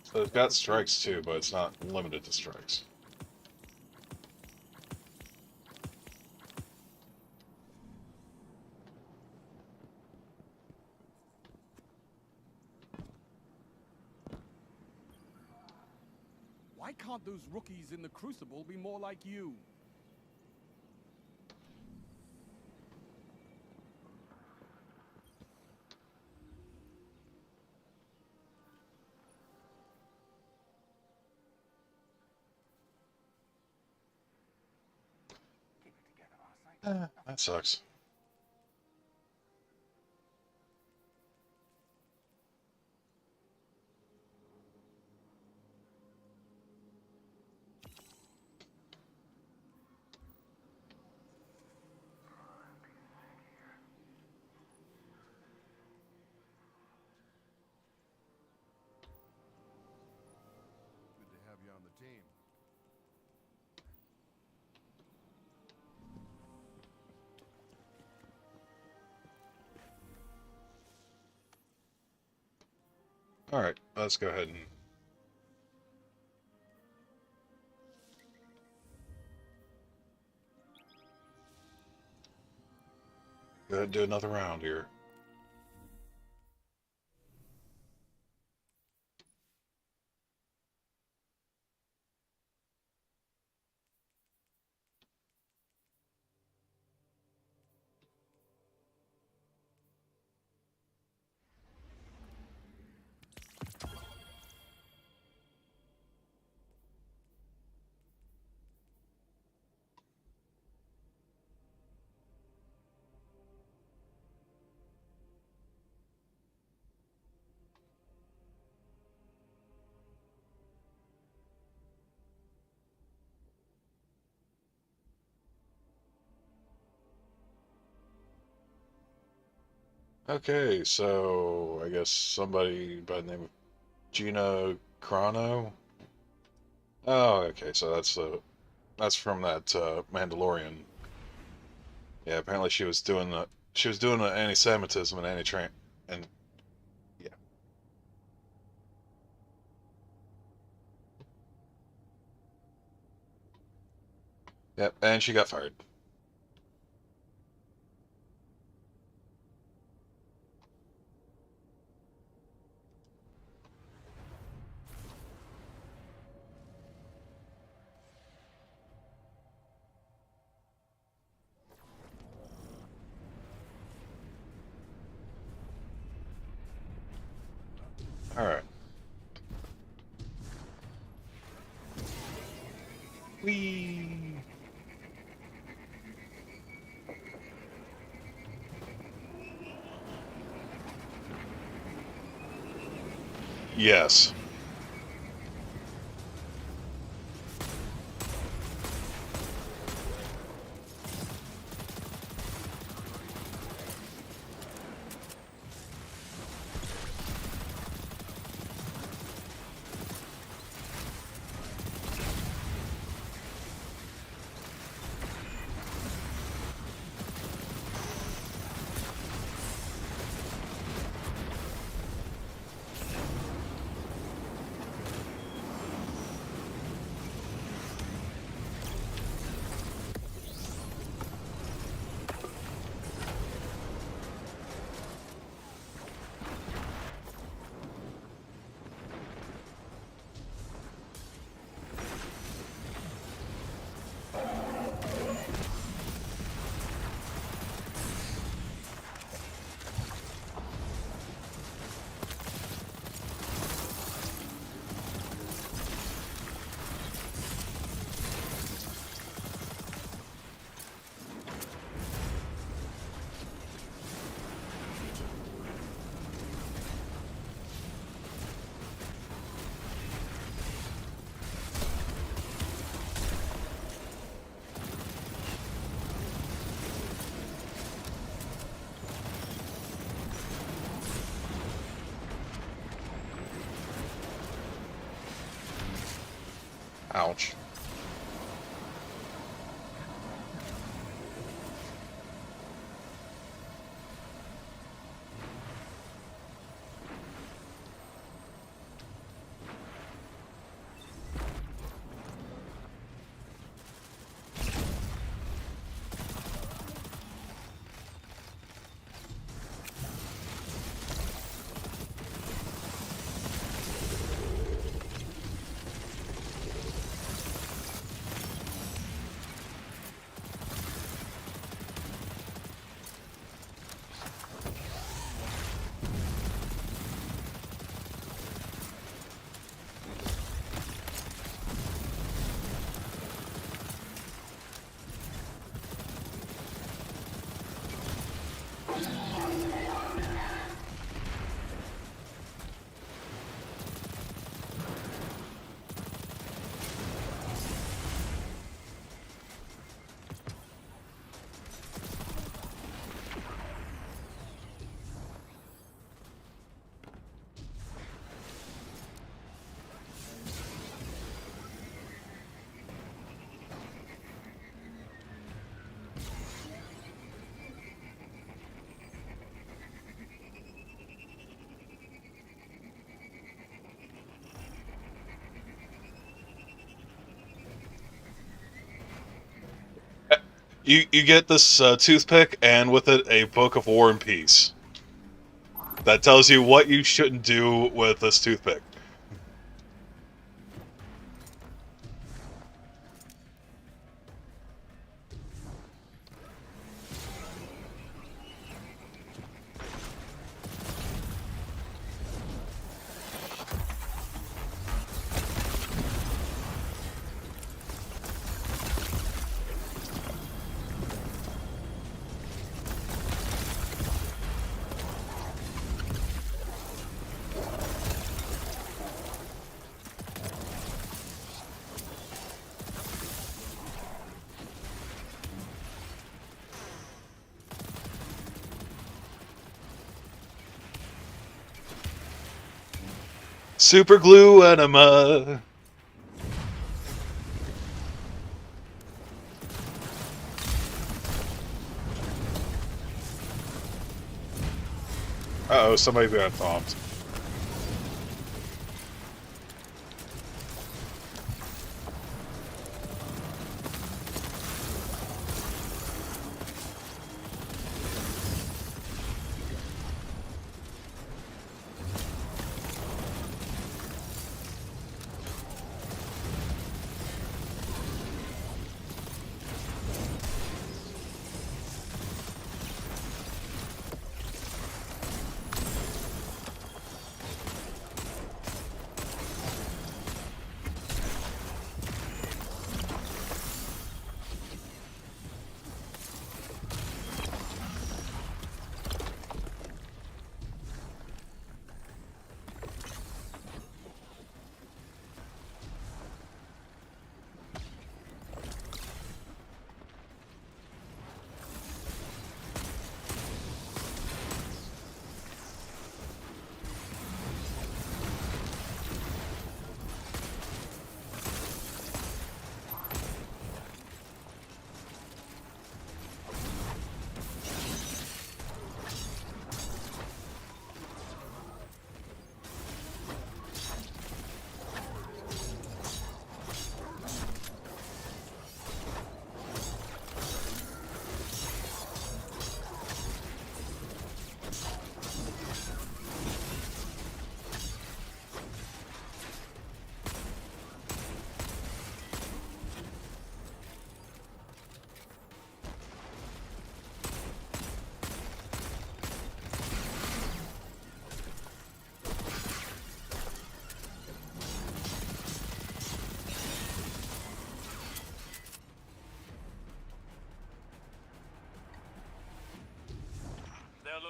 A: So they've got strikes too, but it's not limited to strikes.
H: Why can't those rookies in the Crucible be more like you?
G: Keep it together, Arcite.
A: That sucks.
K: Good to have you on the team.
A: Alright, let's go ahead and... Go ahead and do another round here. Okay, so I guess somebody by the name of Gina Carano. Oh, okay, so that's from that Mandalorian. Yeah, apparently she was doing the anti-Semitism and anti-trans and yeah. Yep, and she got fired. Alright. Whee! Yes. Ouch. You get this toothpick, and with it, a book of War and Peace. That tells you what you shouldn't do with this toothpick. Super glue enema. Uh-oh, somebody got thumped.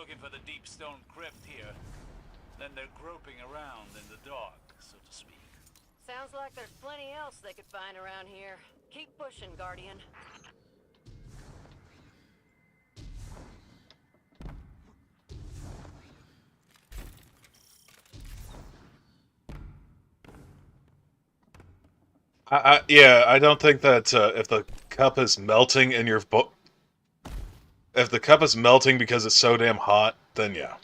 D: looking for the deep stone crypt here, then they're groping around in the dark, so to speak.
J: Sounds like there's plenty else they could find around here. Keep pushing, Guardian.
A: Yeah, I don't think that if the cup is melting in your if the cup is melting because it's so damn hot, then yeah.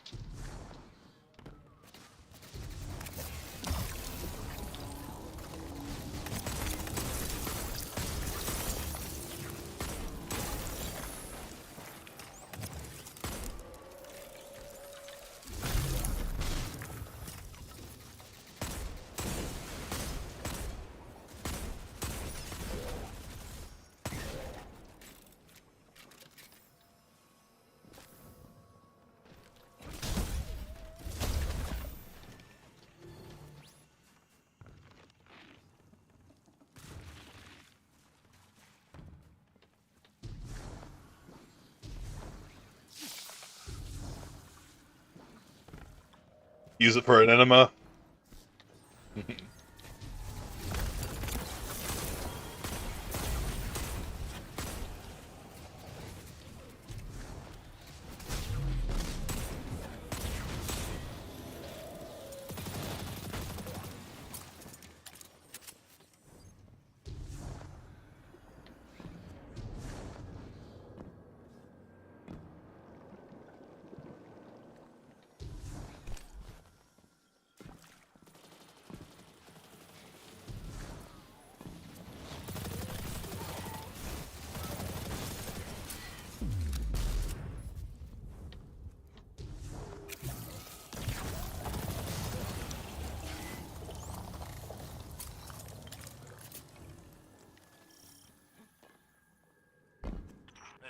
A: Use it for an enema.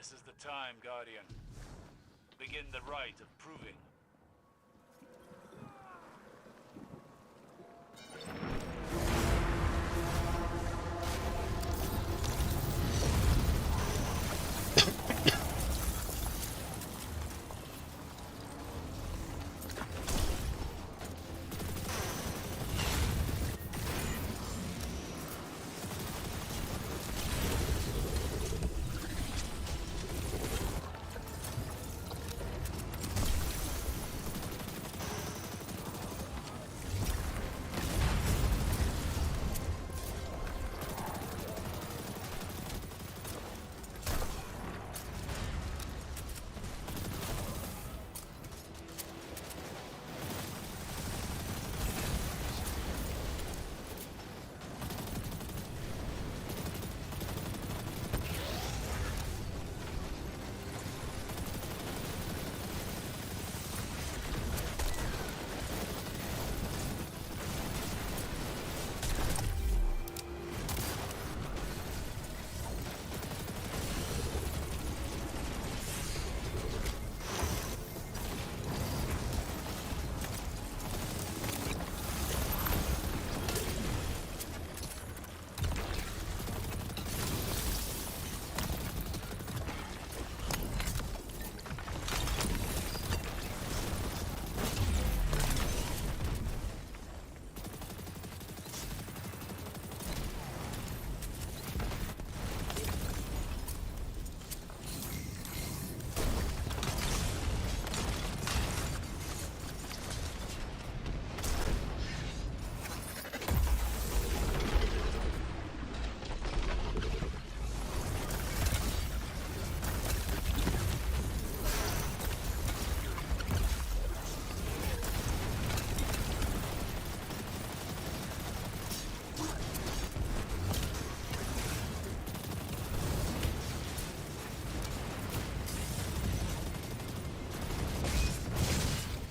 D: This is the time, Guardian. Begin the rite of proving.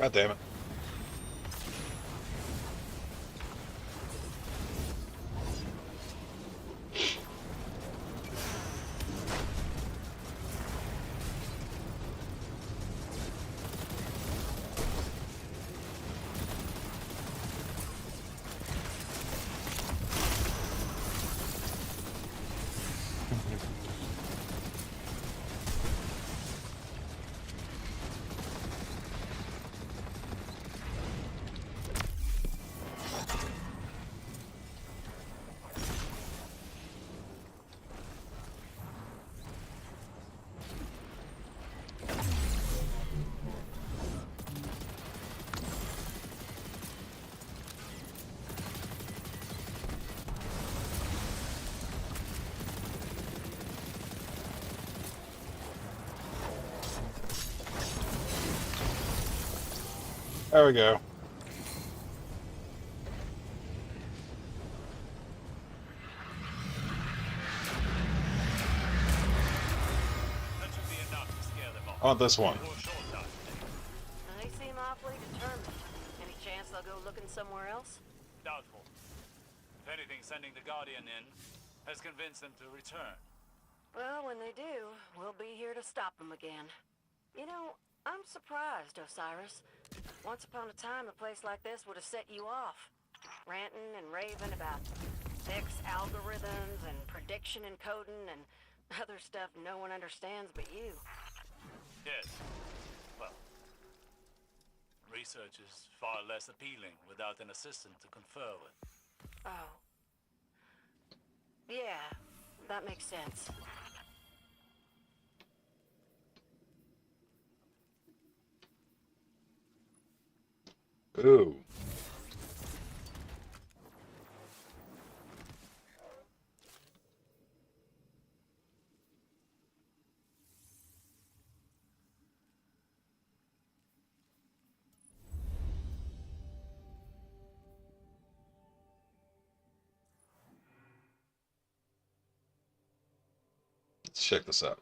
D: God damn it.
A: There we go.
D: That should be enough to scare them off.
A: I want this one.
D: For a short time.
L: They seem awfully determined. Any chance they'll go looking somewhere else?
D: Doubtful. If anything, sending the Guardian in has convinced them to return.
L: Well, when they do, we'll be here to stop them again. You know, I'm surprised, Osiris. Once upon a time, a place like this would have set you off. Ranting and raving about fixed algorithms and prediction encoding and other stuff no one understands but you.
D: Yes. Well, research is far less appealing without an assistant to confer with.
L: Oh. Yeah, that makes sense.
A: Ooh. Let's check this out.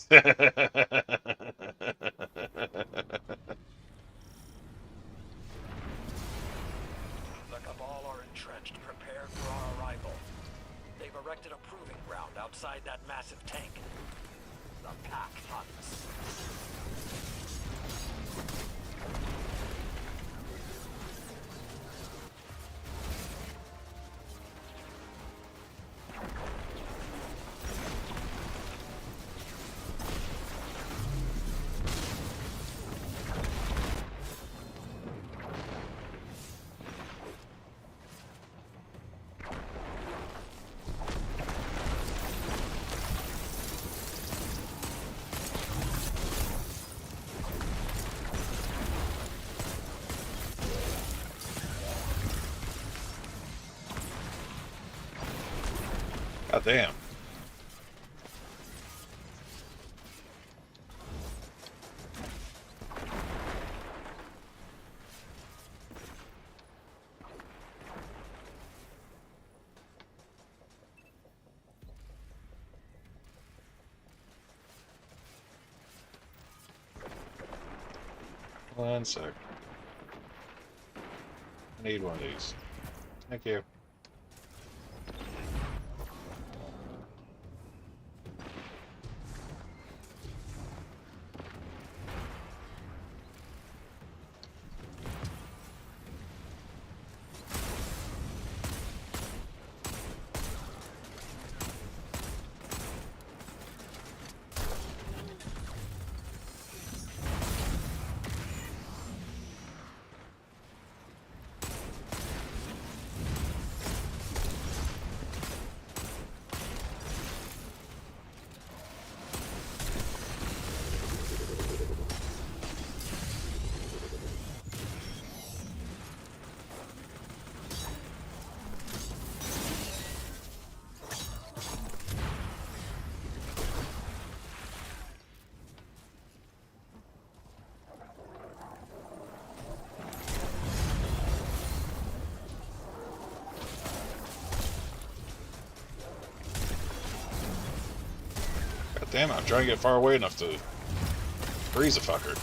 C: The Cabal are entrenched, prepared for our arrival. They've erected a proving ground outside that massive tank. The pack hunts.
A: God damn. One sec. I need one of these. Thank you. Damn it, I'm trying to get far away enough to freeze a fucker.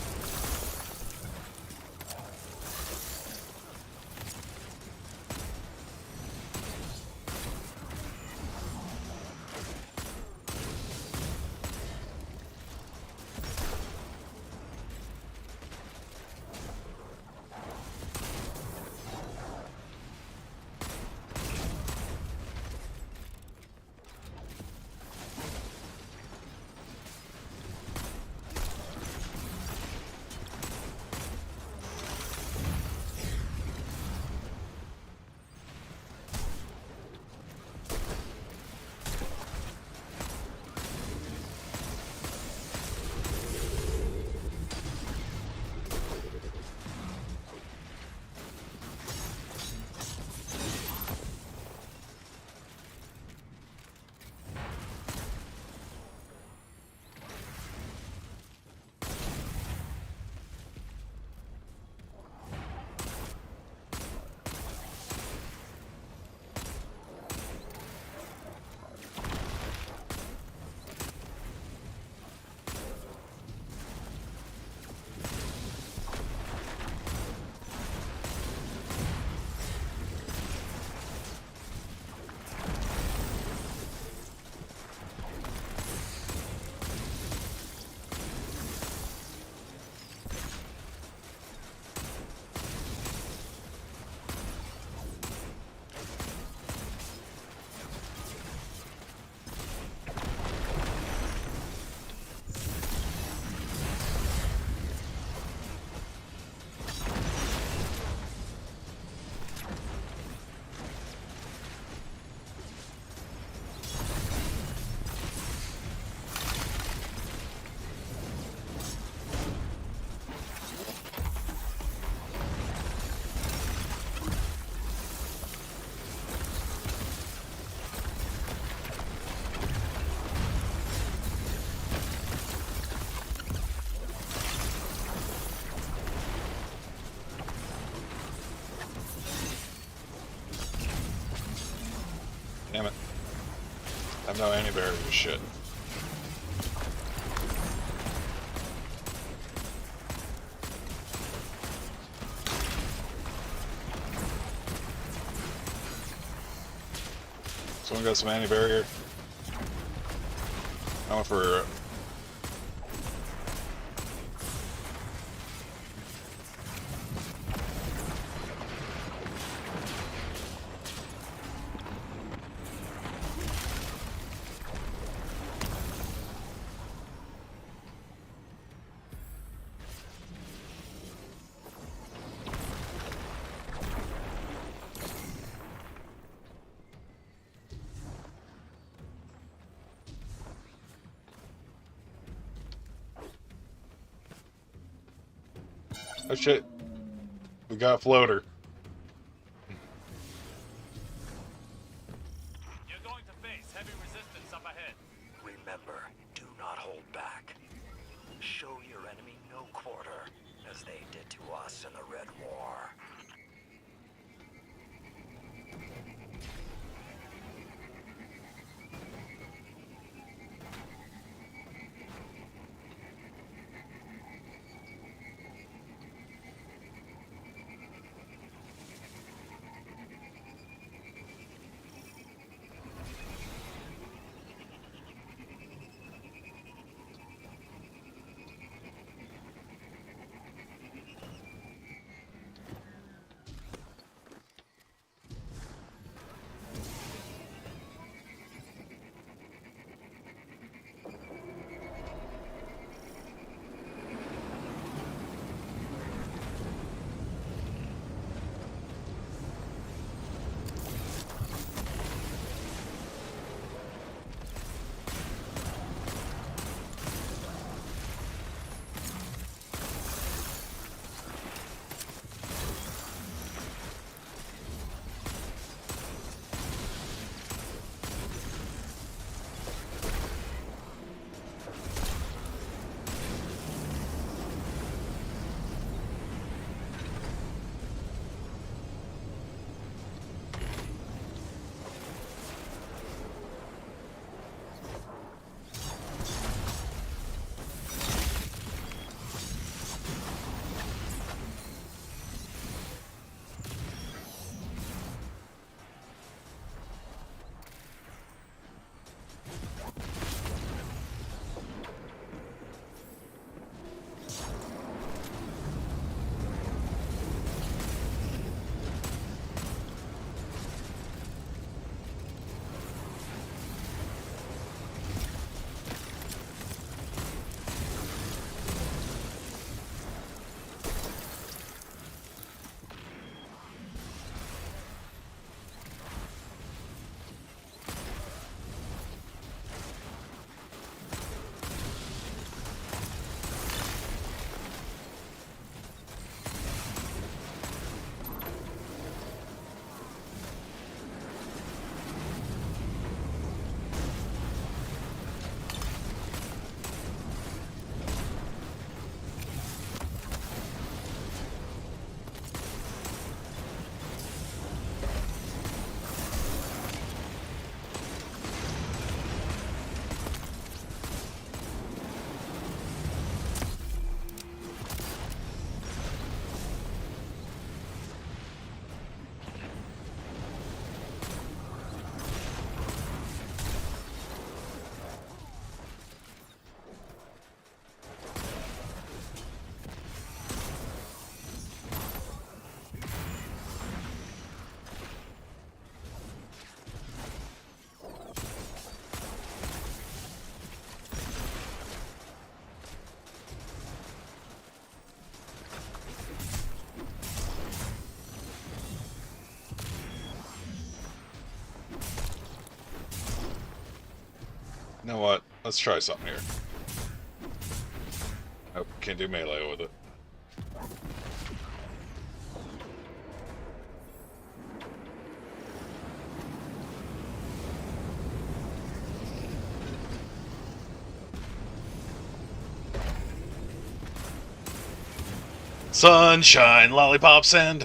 A: Damn it. I have no anti-barrier shit. Someone got some anti-barrier? I went for... Oh shit. We got a floater.
D: You're going to face heavy resistance up ahead.
C: Remember, do not hold back. Show your enemy no quarter, as they did to us in the Red War.
A: You know what? Let's try something here. Oh, can't do melee with it. Sunshine, lollipops, and...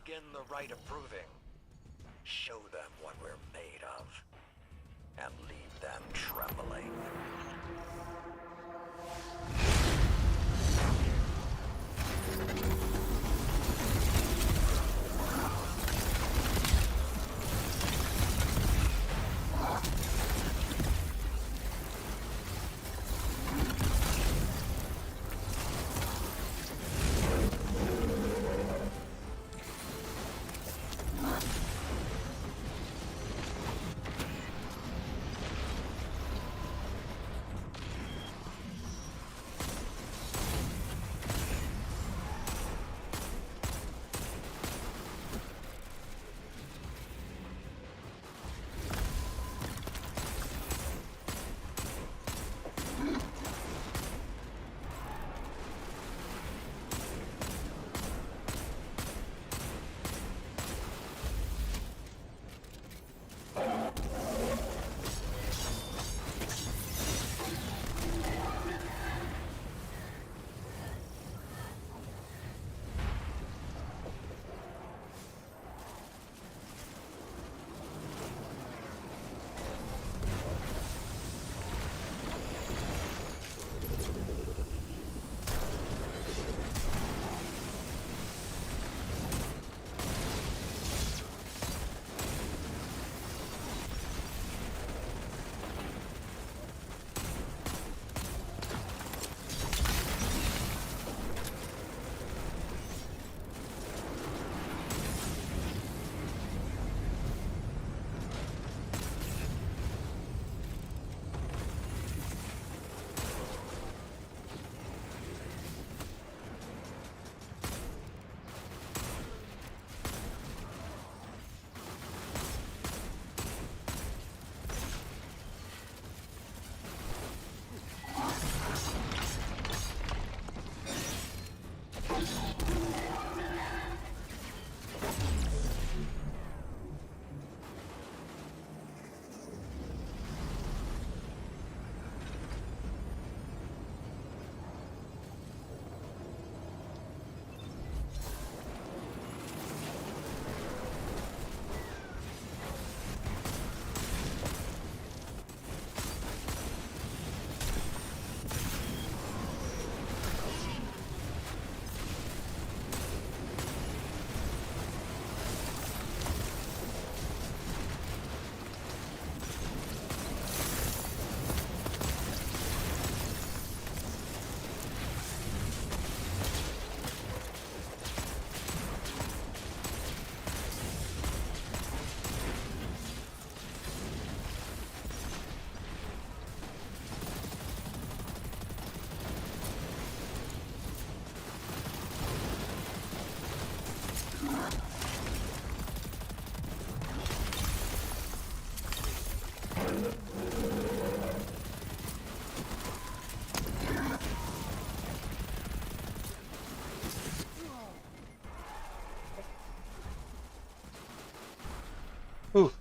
C: begin the rite of proving. Show them what we're made of. And leave them trembling.
A: Whew.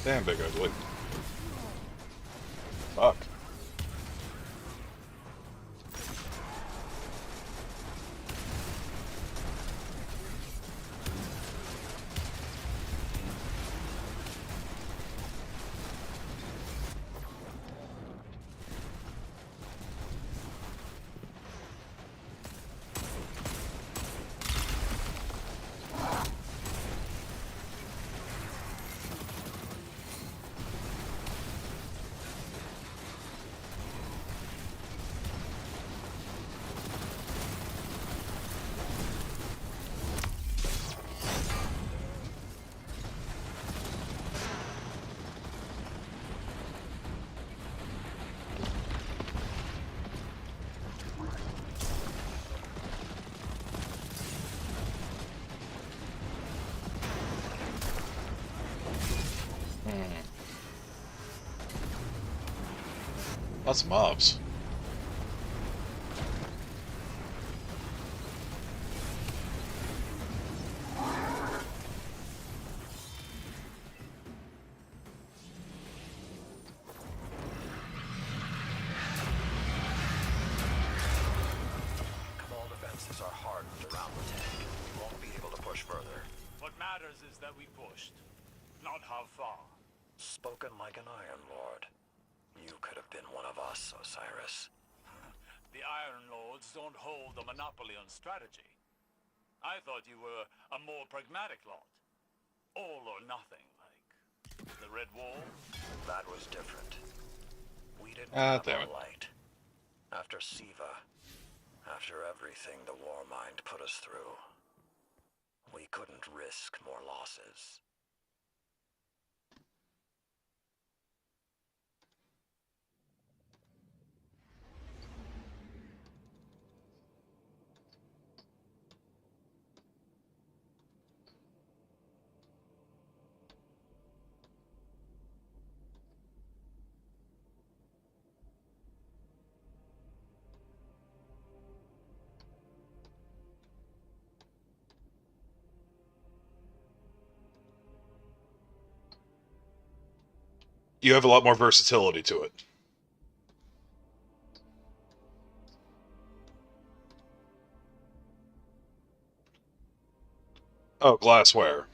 A: Damn big ugly. Fuck. Lots of mobs.
C: Cabal defenses are hardened around the tank. We won't be able to push further.
D: What matters is that we pushed, not how far.
C: Spoken like an Iron Lord. You could have been one of us, Osiris.
D: The Iron Lords don't hold a monopoly on strategy. I thought you were a more pragmatic lot. All or nothing, like the Red Wall.
C: That was different. We didn't
A: Ah,
C: have
A: damn
C: a
A: it.
C: light. After Siva, after everything the Warmind put us through, we couldn't risk more losses.
A: You have a lot more versatility to it. Oh, glassware.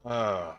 A: Ah.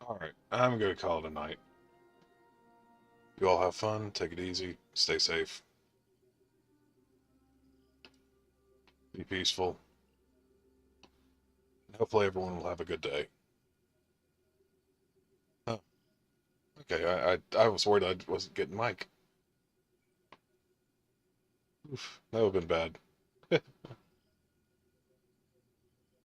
A: Alright, I'm gonna call it a night. You all have fun, take it easy, stay safe. Be peaceful. Hopefully everyone will have a good day. Oh, okay, I was worried I wasn't getting Mike. Oof, that would have been bad.